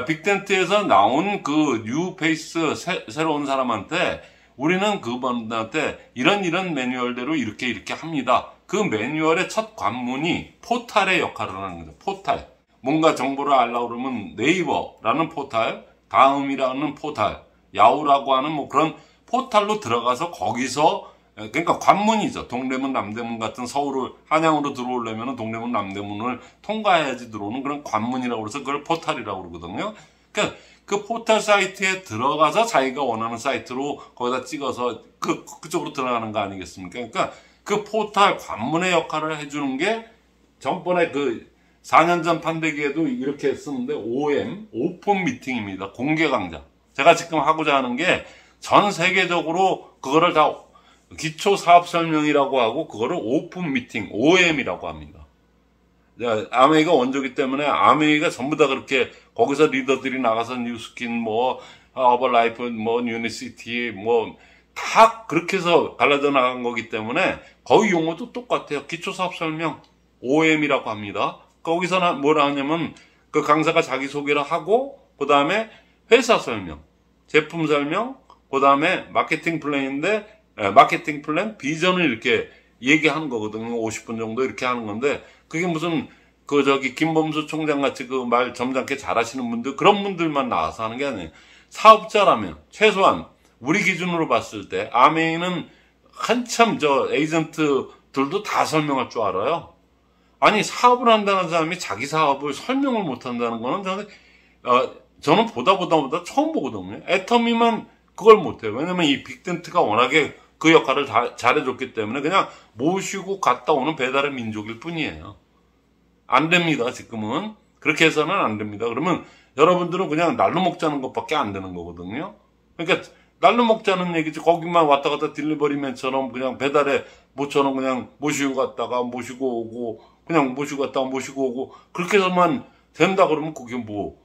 빅텐트에서 나온 그 뉴페이스 새로운 사람한테 우리는 그분한테 이런 매뉴얼대로 이렇게 합니다. 그 매뉴얼의 첫 관문이 포탈의 역할을 하는 거죠. 포탈. 뭔가 정보를 알려고 그러면 네이버라는 포탈, 다음이라는 포탈, 야후라고 하는 뭐 그런 포탈로 들어가서 거기서 그러니까 관문이죠. 동대문, 남대문 같은 서울을 한양으로 들어오려면 동대문, 남대문을 통과해야지 들어오는 그런 관문이라고 그래서 그걸 포탈이라고 그러거든요. 그러니까 그 포탈 사이트에 들어가서 자기가 원하는 사이트로 거기다 찍어서 그쪽으로 들어가는 거 아니겠습니까? 그러니까 그 포탈 관문의 역할을 해주는 게 전번에 그 4년 전 판대기에도 이렇게 쓰는데 OM, 오픈 미팅입니다. 공개 강좌. 제가 지금 하고자 하는 게 전 세계적으로 그거를 다 기초 사업 설명이라고 하고 그거를 오픈 미팅, OM이라고 합니다. 아메이가 원조기 때문에 아메이가 전부 다 그렇게 거기서 리더들이 나가서 뉴스킨, 뭐, 어버라이프, 뭐, 유니시티, 뭐, 다 그렇게 해서 갈라져 나간 거기 때문에 거의 용어도 똑같아요. 기초 사업 설명, OM이라고 합니다. 거기서 뭐라 하냐면 그 강사가 자기소개를 하고 그 다음에 회사 설명, 제품 설명, 그 다음에 마케팅 플랜인데 마케팅 플랜, 비전을 이렇게 얘기하는 거거든요. 50분 정도 이렇게 하는 건데 그게 무슨 김범수 총장 같이 그 말 점잖게 잘하시는 분들 그런 분들만 나와서 하는 게 아니에요. 사업자라면 최소한 우리 기준으로 봤을 때 아메이는 한참 에이전트들도 다 설명할 줄 알아요. 아니 사업을 한다는 사람이 자기 사업을 설명을 못 한다는 거는 저는 보다 처음 보거든요. 애터미만 그걸 못해요. 왜냐면 이 빅텐트가 워낙에 그 역할을 다 잘해줬기 때문에 그냥 모시고 갔다 오는 배달의 민족일 뿐이에요. 안 됩니다. 지금은 그렇게 해서는 안 됩니다. 그러면 여러분들은 그냥 날로 먹자는 것밖에 안 되는 거거든요. 그러니까 날로 먹자는 얘기지 거기만 왔다 갔다 딜리버리맨처럼 그냥 배달의 모처럼 그냥 모시고 갔다가 모시고 오고 그냥 모시고 갔다가 모시고 오고 그렇게 해서만 된다 그러면 그게 뭐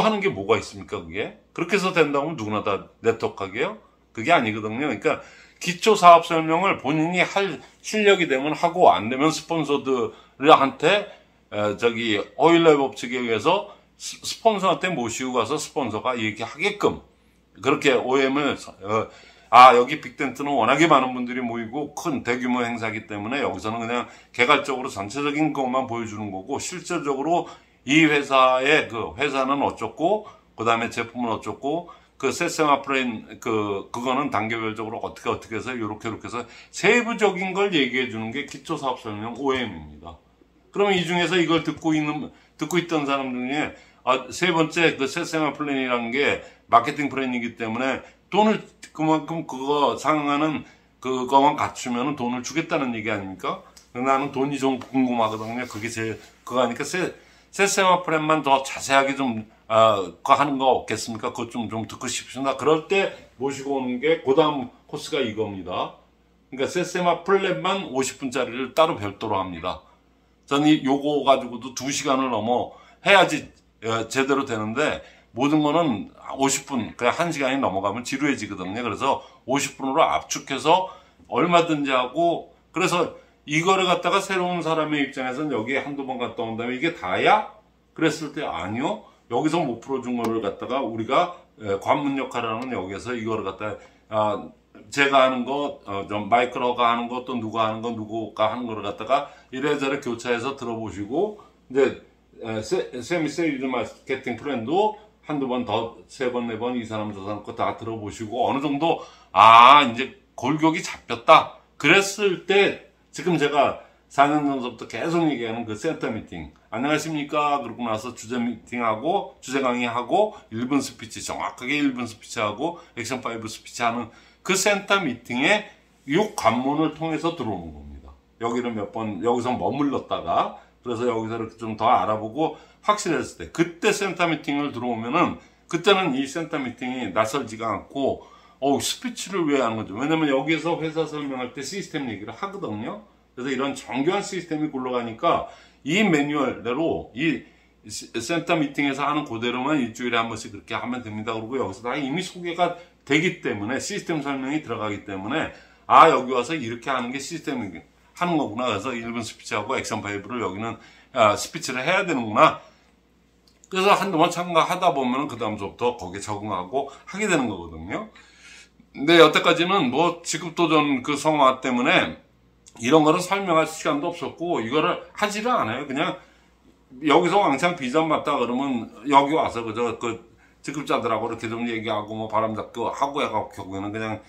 하는 게 뭐가 있습니까 그게? 그렇게 해서 된다고 하면 누구나 다 네트워크하게요? 그게 아니거든요. 그러니까 기초 사업 설명을 본인이 할 실력이 되면 하고 안 되면 스폰서들한테 오일랩 법칙에 의해서 스폰서한테 모시고 가서 스폰서가 얘기하게끔 그렇게 OM을 여기 빅텐트는 워낙에 많은 분들이 모이고 큰 대규모 행사이기 때문에 여기서는 그냥 개괄적으로 전체적인 것만 보여주는 거고 실질적으로 이 회사의 회사는 어쩌고 그 다음에 제품은 어쩌고 그 세세마 플랜 그거는 단계별적으로 어떻게 해서 이렇게 해서 세부적인 걸 얘기해 주는 게 기초 사업 설명 OM입니다. 그러면 이 중에서 이걸 듣고 있던 사람 중에 세 번째 그 세세마 플랜이라는 게 마케팅 플랜이기 때문에 돈을 그만큼 그거 상응하는 그거만 갖추면 돈을 주겠다는 얘기 아닙니까? 나는 돈이 좀 궁금하거든요. 그게 그거 하니까 세세마 플랜만 더 자세하게 좀 하는 거 없겠습니까? 그것 좀 듣고 싶습니다. 그럴 때 모시고 오는 게 그 다음 코스가 이겁니다. 그러니까 세세마 플랜만 50분짜리를 따로 별도로 합니다. 저는 요거 가지고도 2시간을 넘어 해야지 제대로 되는데, 모든 거는 50분, 그냥 1시간이 넘어가면 지루해지거든요. 그래서 50분으로 압축해서 얼마든지 하고, 그래서 이거를 갖다가 새로운 사람의 입장에서는 여기에 한두 번 갔다 온 다음에 이게 다야? 그랬을 때 아니요. 여기서 못 풀어준 거를 갖다가 우리가 관문 역할을 하는 여기에서 이거를 갖다가 제가 하는 거, 마이크로가 하는 거, 또 누가 하는 거, 누구가 하는 거를 갖다가 이래저래 교차해서 들어보시고, 이제 세미 세일즈 마케팅 플랜도 한두 번 더, 3번, 4번 이 사람 저 사람 거 다 들어보시고 어느 정도 이제 골격이 잡혔다. 그랬을 때 지금 제가 4년 전부터 계속 얘기하는 그 센터 미팅. 안녕하십니까? 그러고 나서 주제 미팅하고 주제 강의하고 1분 스피치, 정확하게 1분 스피치하고 액션 5 스피치하는 그 센터 미팅에 이 관문을 통해서 들어오는 겁니다. 여기를 몇 번 여기서 머물렀다가 그래서 여기서 이렇게 좀 더 알아보고 확실했을 때, 그때 센터 미팅을 들어오면은, 그때는 이 센터 미팅이 낯설지가 않고, 스피치를 왜 하는 거죠? 왜냐면 여기서 회사 설명할 때 시스템 얘기를 하거든요. 그래서 이런 정교한 시스템이 굴러가니까, 이 매뉴얼대로, 이 센터 미팅에서 하는 그대로만 일주일에 한 번씩 그렇게 하면 됩니다. 그리고 여기서 다 이미 소개가 되기 때문에, 시스템 설명이 들어가기 때문에, 여기 와서 이렇게 하는 게 시스템이 하는 거구나. 그래서 1분 스피치하고 액션 5를 여기는 스피치를 해야 되는구나. 그래서 한두 번 참가하다 보면 그 다음부터 거기에 적응하고 하게 되는 거거든요. 근데 여태까지는 뭐 직급도전 그 성화 때문에 이런 거를 설명할 시간도 없었고 이거를 하지를 않아요. 그냥 여기서 왕창 비전 받다 그러면 여기 와서 그저 그 직급자들하고 이렇게 좀 얘기하고 뭐 바람잡고 하고 해갖고 결국에는 그냥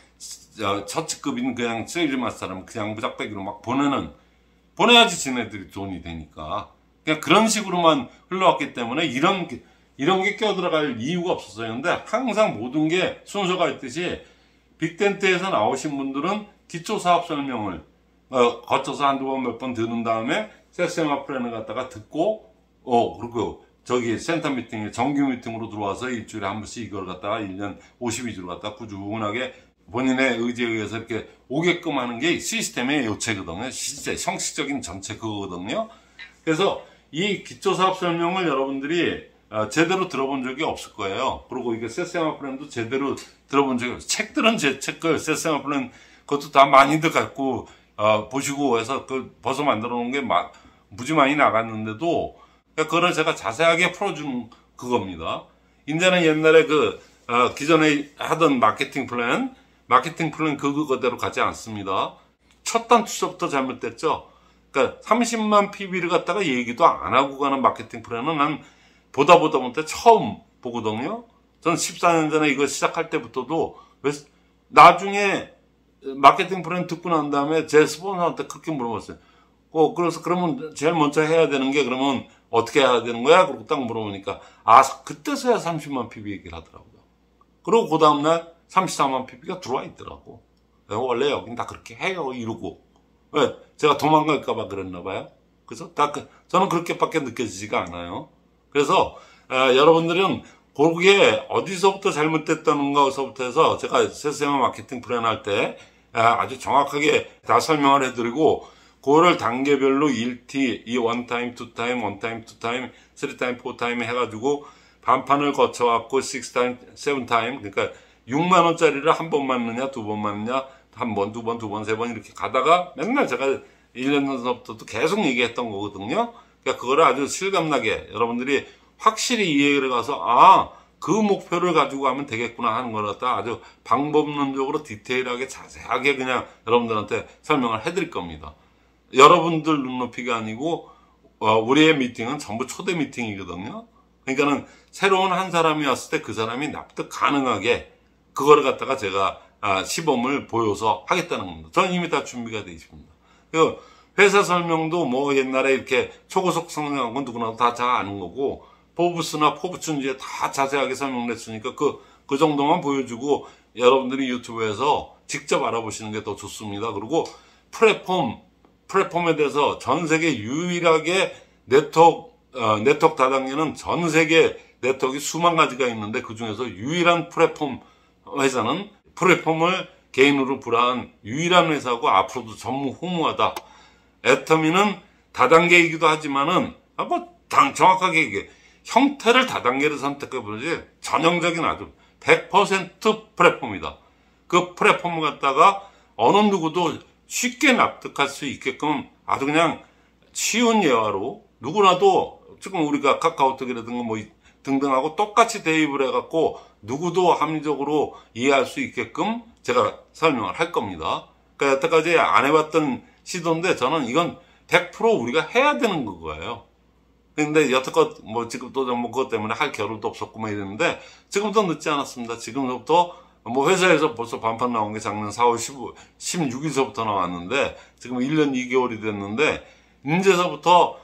첫 직급인 그냥 세일즈 마스터라면 그냥 무작배기로 막 보내야지 지네들이 돈이 되니까. 그냥 그런 식으로만 흘러왔기 때문에 이런 게 껴들어갈 이유가 없었어요. 근데 항상 모든 게 순서가 있듯이 빅텐트에서 나오신 분들은 기초사업 설명을 거쳐서 한두 번 몇 번 듣는 다음에 세세마 플랜을 갖다가 듣고 그리고 저기 센터 미팅에 정규 미팅으로 들어와서 일주일에 한 번씩 이걸 갖다가 1년 52주를 갖다가 꾸준하게 본인의 의지에 의해서 이렇게 오게끔 하는 게 시스템의 요체거든요. 실제 형식적인 전체 그거거든요. 그래서 이 기초사업 설명을 여러분들이 제대로 들어본 적이 없을 거예요. 그리고 이게 세세마 플랜도 제대로 들어본 적이 없어요. 책들은 제 책을 세세마 플랜 그것도 다 많이들 갖고 보시고 해서 그 벌써 만들어 놓은 게 무지 많이 나갔는데도 그거를 제가 자세하게 풀어주는 그겁니다. 이제는 옛날에 기존에 하던 마케팅 플랜 그거대로 가지 않습니다. 첫 단 투자부터 잘못됐죠. 그러니까 30만 PB를 갖다가 얘기도 안 하고 가는 마케팅 플랜은 난 보다 못해 처음 보거든요. 저는 14년 전에 이거 시작할 때부터도 나중에 마케팅 플랜 듣고 난 다음에 제 스폰서한테 그렇게 물어봤어요. 그래서 그러면 제일 먼저 해야 되는 게 그러면 어떻게 해야 되는 거야? 그러고 딱 물어보니까 그때서야 30만 PB 얘기를 하더라고요. 그리고 그 다음날 34만 PB가 들어와 있더라고. 원래 여긴 다 그렇게 해요 이러고. 왜? 제가 도망갈까봐 그랬나 봐요. 그래서 저는 그렇게밖에 느껴지지가 않아요. 그래서 여러분들은 거기에 어디서부터 잘못됐다는 것부터 해서 제가 세세마 마케팅 플랜 할 때 아주 정확하게 다 설명을 해드리고 그거를 단계별로 1T, 이 1타임, 2타임, 1타임, 2타임, 3타임, 4타임 해가지고 반판을 거쳐갖고 6타임, 7타임, 그러니까 6만 원짜리를 한 번 맞느냐, 2번 맞느냐, 한 번, 2번, 2번, 3번 이렇게 가다가 맨날 제가 1년 전부터 계속 얘기했던 거거든요. 그러니까 그거를 아주 실감나게 여러분들이 확실히 이해를 가서 그 목표를 가지고 가면 되겠구나 하는 걸 갖다 아주 방법론적으로 디테일하게 자세하게 그냥 여러분들한테 설명을 해드릴 겁니다. 여러분들 눈높이가 아니고 우리의 미팅은 전부 초대 미팅이거든요. 그러니까는 새로운 한 사람이 왔을 때 그 사람이 납득 가능하게 그거를 갖다가 제가 시범을 보여서 하겠다는 겁니다. 저는 이미 다 준비가 되어 있습니다. 회사 설명도 뭐 옛날에 이렇게 초고속 성장한 건 누구나 다 잘 아는 거고 포브스나 포브춘지에 다 자세하게 설명했으니까 그 정도만 보여주고 여러분들이 유튜브에서 직접 알아보시는 게 더 좋습니다. 그리고 플랫폼에 대해서 전 세계 유일하게 네트워크 네트워크 다단계는 전 세계 네트워크가 수만 가지가 있는데 그 중에서 유일한 플랫폼 회사는 플랫폼을 개인으로 불화한 유일한 회사고 앞으로도 전무후무하다. 애터미는 다단계이기도 하지만은 정확하게 얘기해. 형태를 다단계를 선택해보지 전형적인 아주 100% 플랫폼이다. 그 플랫폼을 갖다가 어느 누구도 쉽게 납득할 수 있게끔 아주 그냥 쉬운 예화로 누구나도 지금 우리가 카카오톡이라든가 뭐 등등하고 똑같이 대입을 해갖고 누구도 합리적으로 이해할 수 있게끔 제가 설명을 할 겁니다. 그러니까 여태까지 안 해봤던 시도인데 저는 이건 100% 우리가 해야 되는 거예요. 근데 여태껏 뭐 지금 또 뭐 그것 때문에 할 겨를도 없었고 뭐 이랬는데 지금도 늦지 않았습니다. 지금부터 뭐 회사에서 벌써 반판 나온 게 작년 4월 16일서부터 나왔는데 지금 1년 2개월이 됐는데 이제서부터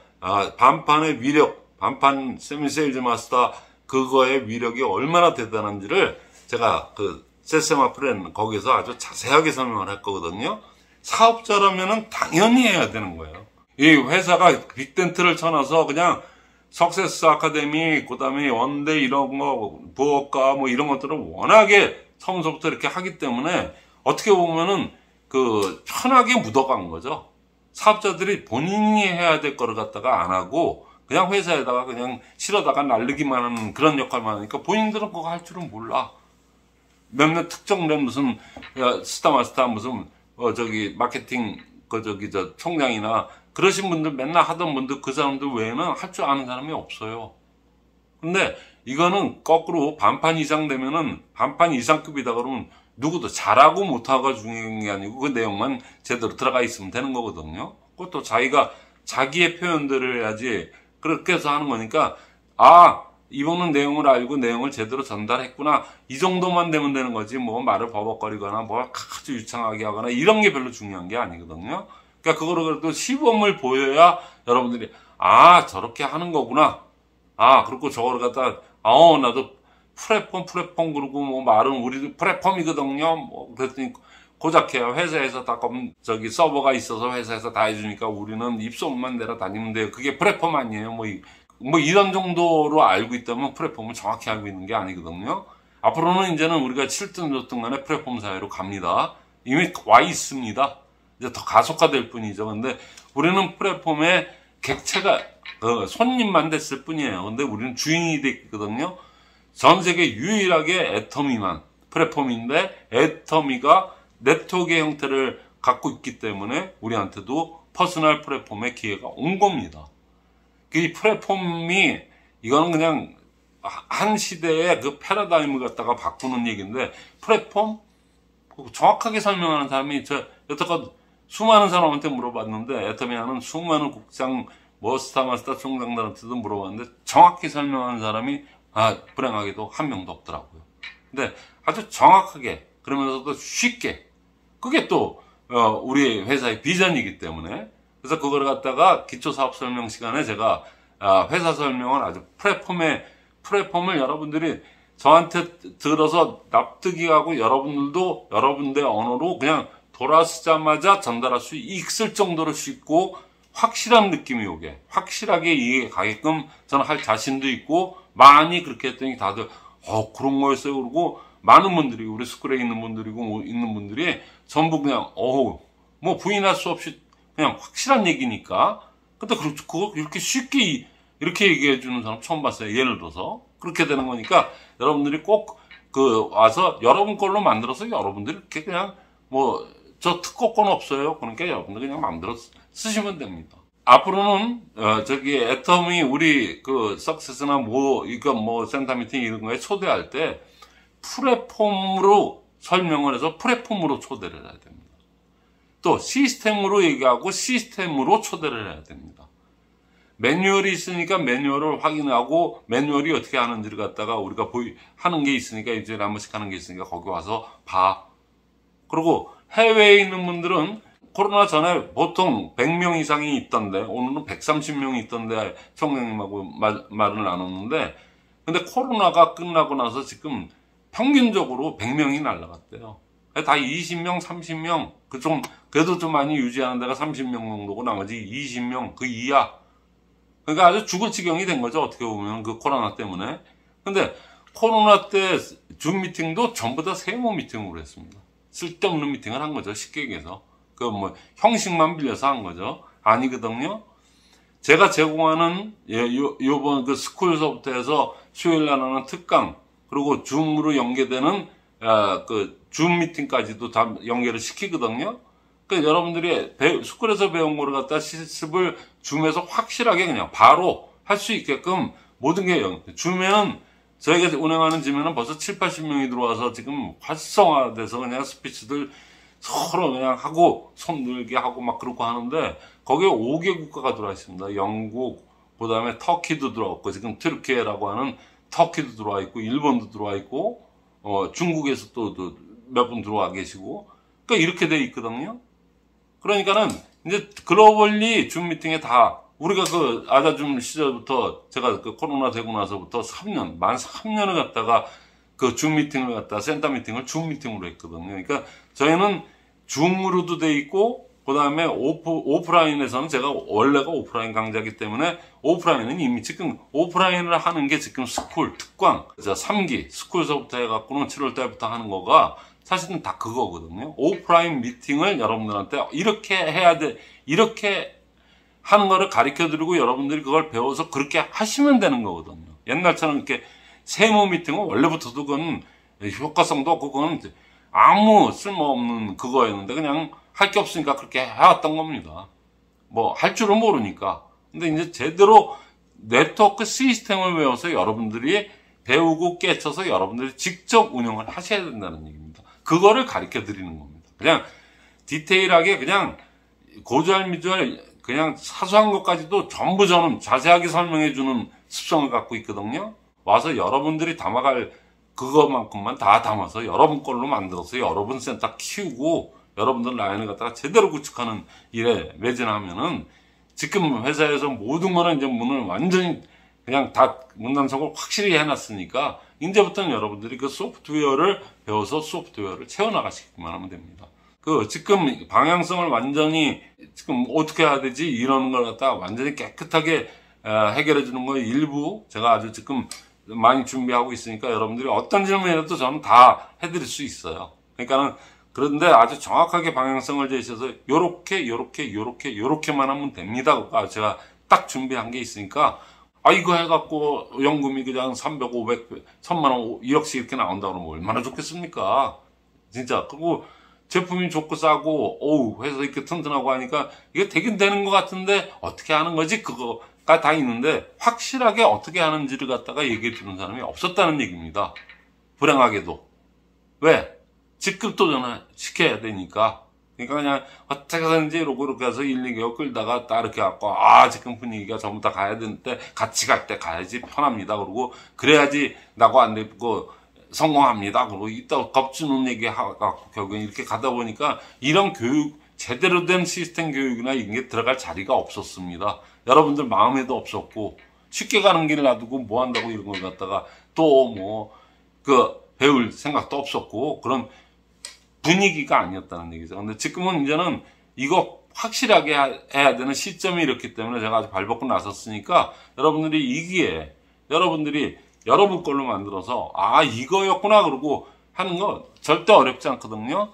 반판의 위력, 반판 세미세일즈 마스터 그거의 위력이 얼마나 대단한지를 제가 그 세세마 프렌 거기서 아주 자세하게 설명을 할 거거든요. 사업자라면은 당연히 해야 되는 거예요. 이 회사가 빅텐트를 쳐놔서 그냥 석세스 아카데미, 그 다음에 원대 이런 거, 부업가 뭐 이런 것들을 워낙에 처음부터 이렇게 하기 때문에 어떻게 보면은 그 편하게 묻어간 거죠. 사업자들이 본인이 해야 될 거를 갖다가 안 하고 그냥 회사에다가 그냥 실어다가 날리기만 하는 그런 역할만 하니까 본인들은 그거 할 줄은 몰라. 몇몇 특정된 무슨 스타마스타 무슨 마케팅 총장이나 그러신 분들 맨날 하던 분들 그 사람들 외에는 할 줄 아는 사람이 없어요. 근데 이거는 거꾸로 반판 이상 되면은 반판 이상급이다 그러면 누구도 잘하고 못하고가 중요한 게 아니고 그 내용만 제대로 들어가 있으면 되는 거거든요. 그것도 자기가 자기의 표현들을 해야지. 그렇게 해서 하는 거니까 이분은 내용을 알고 내용을 제대로 전달했구나. 이 정도만 되면 되는 거지 뭐 말을 버벅거리거나 뭐 아주 유창하게 하거나 이런 게 별로 중요한 게 아니거든요. 그러니까 그거를 그래도 시범을 보여야 여러분들이 저렇게 하는 거구나. 그리고 저거를 갖다 나도 플랫폼 그러고 뭐 말은 우리도 플랫폼이거든요. 뭐 그랬더니 고작해요. 회사에서 다 서버가 있어서 회사에서 다 해주니까 우리는 입소문만 내려 다니면 돼요. 그게 플랫폼 아니에요. 뭐 이런 정도로 알고 있다면 플랫폼을 정확히 알고 있는 게 아니거든요. 앞으로는 이제는 우리가 7등 좋든 간에 플랫폼 사회로 갑니다. 이미 와 있습니다. 이제 더 가속화될 뿐이죠. 근데 우리는 플랫폼의 객체가 손님만 됐을 뿐이에요. 근데 우리는 주인이 됐거든요. 전 세계 유일하게 애터미만 플랫폼인데 애터미가 네트워크의 형태를 갖고 있기 때문에 우리한테도 퍼스널 플랫폼의 기회가 온 겁니다. 이 플랫폼이 이거는 그냥 한 시대의 그 패러다임을 갖다가 바꾸는 얘기인데 플랫폼 정확하게 설명하는 사람이 여태껏 수많은 사람한테 물어봤는데 애터미 하는 수많은 국장 스타마스터 총장들한테도 물어봤는데 정확히 설명하는 사람이 불행하게도 한 명도 없더라고요. 근데 아주 정확하게 그러면서도 쉽게 그게 또 우리 회사의 비전이기 때문에 그래서 그걸 갖다가 기초사업 설명 시간에 제가 회사 설명을 아주 플랫폼을 여러분들이 저한테 들어서 납득이 가고 여러분들도 여러분들의 언어로 그냥 돌아서자마자 전달할 수 있을 정도로 쉽고 확실한 느낌이 오게 확실하게 이해 가게끔 저는 할 자신도 있고 많이 그렇게 했더니 다들 그런 거였어요. 그러고 많은 분들이 우리 스쿨에 있는 분들이고 있는 분들이 전부 그냥 뭐 부인할 수 없이 그냥 확실한 얘기니까 근데 그거 이렇게 쉽게 이렇게 얘기해 주는 사람 처음 봤어요. 예를 들어서 그렇게 되는 거니까 여러분들이 꼭 와서 여러분 걸로 만들어서 여러분들이 이렇게 그냥 저 특허권 없어요. 그러니까 여러분들 그냥 마음대로 쓰시면 됩니다. 앞으로는 애터미 우리 석세스나 센터 미팅 이런 거에 초대할 때 플랫폼으로 설명을 해서 플랫폼으로 초대를 해야 됩니다. 또 시스템으로 얘기하고 시스템으로 초대를 해야 됩니다. 매뉴얼이 있으니까 매뉴얼을 확인하고 매뉴얼이 어떻게 하는지를 갖다가 우리가 하는 게 있으니까 일주일에 한 번씩 하는 게 있으니까 거기 와서 봐. 그리고 해외에 있는 분들은 코로나 전에 보통 100명 이상이 있던데 오늘은 130명이 있던데 총장님하고 말을 나눴는데 근데 코로나가 끝나고 나서 지금 평균적으로 100명이 날라갔대요. 다 20명, 30명 그래도 좀 많이 유지하는 데가 30명 정도고 나머지 20명 그 이하 그러니까 아주 죽을 지경이 된 거죠. 어떻게 보면 그 코로나 때문에. 근데 코로나 때 줌 미팅도 전부 다 세모 미팅으로 했습니다. 쓸데없는 미팅을 한 거죠. 쉽게 얘기해서. 그 뭐 형식만 빌려서 한 거죠. 아니거든요. 제가 제공하는 요번 그 스쿨 소프트에서 수요일 날 하는 특강, 그리고 줌으로 연계되는 그 줌 미팅까지도 다 연결을 시키거든요. 그러니까 여러분들이 스쿨에서 배운 거를 갖다 실습을 줌에서 확실하게 그냥 바로 할 수 있게끔 모든 게 줌에는 저희가 운영하는 줌에는 벌써 7, 80명이 들어와서 지금 활성화돼서 그냥 스피치들 서로 그냥 하고 손 늘게 하고 막 그렇고 하는데 거기에 5개 국가가 들어와 있습니다. 영국, 그 다음에 터키도 들어왔고 지금 트르키예라고 하는 터키도 들어와 있고 일본도 들어와 있고 중국에서 또 몇 분 들어와 계시고 그러니까 이렇게 돼 있거든요. 그러니까는 이제 글로벌리 줌 미팅에 다 우리가 그 아자줌 시절부터 제가 그 코로나 되고 나서부터 3년, 만 3년을 갖다가 그 줌 미팅을 갖다가 센터 미팅을 줌 미팅으로 했거든요. 그러니까 저희는 줌으로도 돼 있고 그다음에 오프라인에서는 제가 원래가 오프라인 강좌이기 때문에 오프라인은 이미 지금 오프라인을 하는 게 지금 스쿨 특강 3기 스쿨서부터 해갖고는 7월 달부터 하는 거가 사실은 다 그거거든요. 오프라인 미팅을 여러분들한테 이렇게 해야 돼, 이렇게 하는 거를 가르쳐 드리고 여러분들이 그걸 배워서 그렇게 하시면 되는 거거든요. 옛날처럼 이렇게 세무 미팅은 원래부터도 그건 효과성도 없고 그건 아무 쓸모없는 그거였는데 그냥 할 게 없으니까 그렇게 해왔던 겁니다. 뭐 할 줄은 모르니까. 근데 이제 제대로 네트워크 시스템을 외워서 여러분들이 배우고 깨쳐서 여러분들이 직접 운영을 하셔야 된다는 얘기입니다. 그거를 가르쳐 드리는 겁니다. 그냥 디테일하게 그냥 고잘미잘 그냥 사소한 것까지도 전부 저는 자세하게 설명해 주는 습성을 갖고 있거든요. 와서 여러분들이 담아갈 그것만큼만 다 담아서 여러분 걸로 만들어서 여러분 센터 키우고 여러분들 라인을 갖다가 제대로 구축하는 일에 매진하면은 지금 회사에서 모든 거는 이제 문을 완전히 그냥 다 문단속을 확실히 해놨으니까 이제부터는 여러분들이 그 소프트웨어를 배워서 소프트웨어를 채워나가시기만 하면 됩니다. 그 지금 방향성을 완전히 지금 어떻게 해야 되지 이런 걸 갖다가 완전히 깨끗하게 해결해 주는 거 일부 제가 아주 지금 많이 준비하고 있으니까 여러분들이 어떤 질문이라도 저는 다 해드릴 수 있어요. 그러니까는 그런데 아주 정확하게 방향성을 제시해서 요렇게만 하면 됩니다. 제가 딱 준비한 게 있으니까 이거 해갖고 연금이 그냥 300, 500, 1000만원, 2억씩 이렇게 나온다 그러면 얼마나 좋겠습니까? 진짜. 그리고 제품이 좋고 싸고, 회사 이렇게 튼튼하고 하니까 이게 되긴 되는 것 같은데 어떻게 하는 거지? 그거가 다 있는데 확실하게 어떻게 하는지를 갖다가 얘기해 주는 사람이 없었다는 얘기입니다. 불행하게도. 왜? 직급도 전환시켜야 되니까. 그러니까 그냥 어떻게 하든지 이렇게 해서 1, 2개월 끌다가 딱 이렇게 갖고 지금 분위기가 전부 다 가야 되는데 같이 갈 때 가야지 편합니다. 그러고 그래야지 나고 안 되고 성공합니다. 그리고 이따 겁주는 얘기하고 결국엔 이렇게 가다 보니까 이런 교육 제대로 된 시스템 교육이나 이런 게 들어갈 자리가 없었습니다. 여러분들 마음에도 없었고 쉽게 가는 길 놔두고 뭐 한다고 이런 걸 갖다가 또 배울 생각도 없었고 그런 분위기가 아니었다는 얘기죠. 근데 지금은 이제는 이거 확실하게 해야 되는 시점이 이렇기 때문에 제가 아주 발벗고 나섰으니까 여러분들이 이기에 여러분들이 여러분 걸로 만들어서 이거였구나 그러고 하는 거 절대 어렵지 않거든요.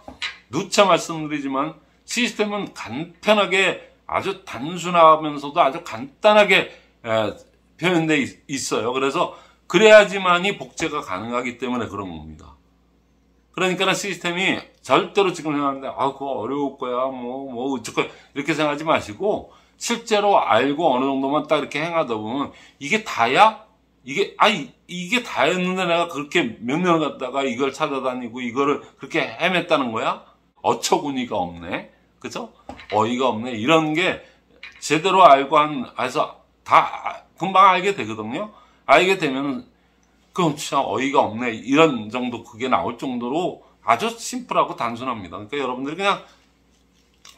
누차 말씀드리지만 시스템은 간편하게 아주 단순하면서도 아주 간단하게 표현되어 있어요. 그래서 그래야지만이 복제가 가능하기 때문에 그런 겁니다. 그러니까 시스템이 절대로 지금 생각하는데 그거 어려울 거야 어쩌고 이렇게 생각하지 마시고 실제로 알고 어느 정도만 딱 이렇게 행하다 보면 이게 다야? 이게 다였는데 내가 그렇게 몇 년을 갖다가 이걸 찾아다니고 이거를 그렇게 헤맸다는 거야? 어처구니가 없네. 그죠? 어이가 없네. 이런 게 제대로 알고 해서 다 금방 알게 되거든요. 알게 되면 그럼 진짜 어이가 없네. 이런 정도 그게 나올 정도로 아주 심플하고 단순합니다. 그러니까 여러분들이 그냥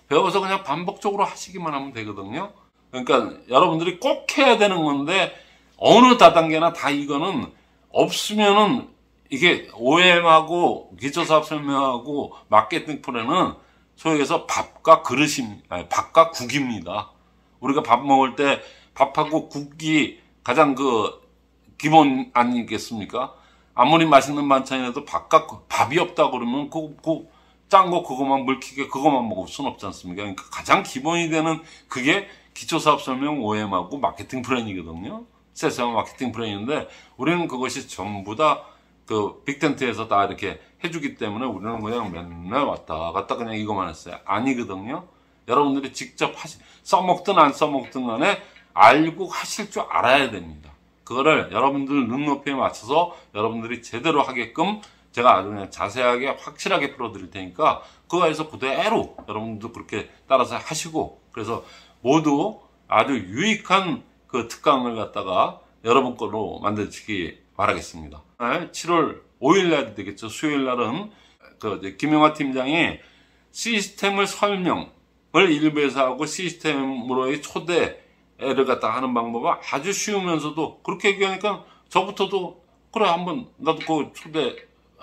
배워서 그냥 반복적으로 하시기만 하면 되거든요. 그러니까 여러분들이 꼭 해야 되는 건데 어느 다단계나 다 이거는 없으면은 이게 OM하고 기초사업 설명하고 마케팅 플랜은 소위 해서 밥과 국입니다. 우리가 밥 먹을 때 밥하고 국이 가장 그 기본 아니겠습니까? 아무리 맛있는 반찬이라도 밥이 없다 그러면 짠 거 그거만 물키게 그거만 먹을 수는 없지 않습니까? 그러니까 가장 기본이 되는 그게 기초사업설명 OM하고 마케팅 플랜이거든요. 세세한 마케팅 플랜인데 우리는 그것이 전부 다 그 빅텐트에서 다 이렇게 해주기 때문에 우리는 그냥 맨날 왔다 갔다 그냥 이거만 했어요. 아니거든요. 여러분들이 직접 써먹든 안 써먹든 간에 알고 하실 줄 알아야 됩니다. 그거를 여러분들 눈높이에 맞춰서 여러분들이 제대로 하게끔 제가 아주 그냥 자세하게 확실하게 풀어드릴 테니까 그거에서 그대로 여러분들도 그렇게 따라서 하시고 그래서 모두 아주 유익한 그 특강을 갖다가 여러분 걸로 만드시기 바라겠습니다. 7월 5일 날 되겠죠. 수요일 날은 그 김영하 팀장이 시스템을 설명을 일부에서 하고 시스템으로의 초대를 갖다 하는 방법은 아주 쉬우면서도 그렇게 얘기하니까 저부터도 그래 한번 나도 그 초대에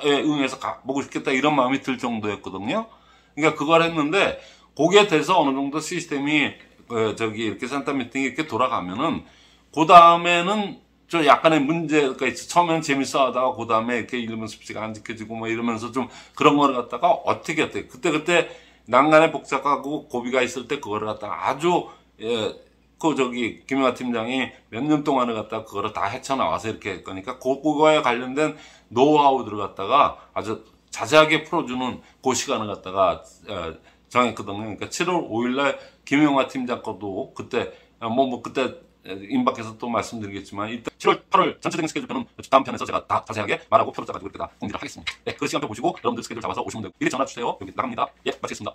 응해서 가보고 싶겠다 이런 마음이 들 정도였거든요. 그러니까 그걸 했는데 거기에 대해서 어느 정도 시스템이 이렇게 센터 미팅이 이렇게 돌아가면은 그 다음에는 좀 약간의 문제가 있어. 처음에는 재밌어 하다가 그 다음에 이렇게 일본 습지가 안 지켜지고 뭐 이러면서 좀 그런 거를 갖다가 어떻게 그때 난간에 복잡하고 고비가 있을 때 그거를 갖다가 아주 김영하 팀장이 몇 년 동안을 갖다가 그거를 다 헤쳐나와서 이렇게 할 거니까 그거에 관련된 노하우들을 갖다가 아주 자세하게 풀어주는 그 시간을 갖다가 정했거든요. 그러니까 7월 5일날 김영하 팀장 것도 그때 그때 임박해서 또 말씀드리겠지만 일단 7월 8월 전체적인 스케줄표는 다음 편에서 제가 다 자세하게 말하고 표로 짜가지고 이렇게 다 공지를 하겠습니다. 네, 그 시간표 보시고 여러분들 스케줄 잡아서 오시면 되고 미리 전화 주세요. 여기 나갑니다. 예, 마치겠습니다.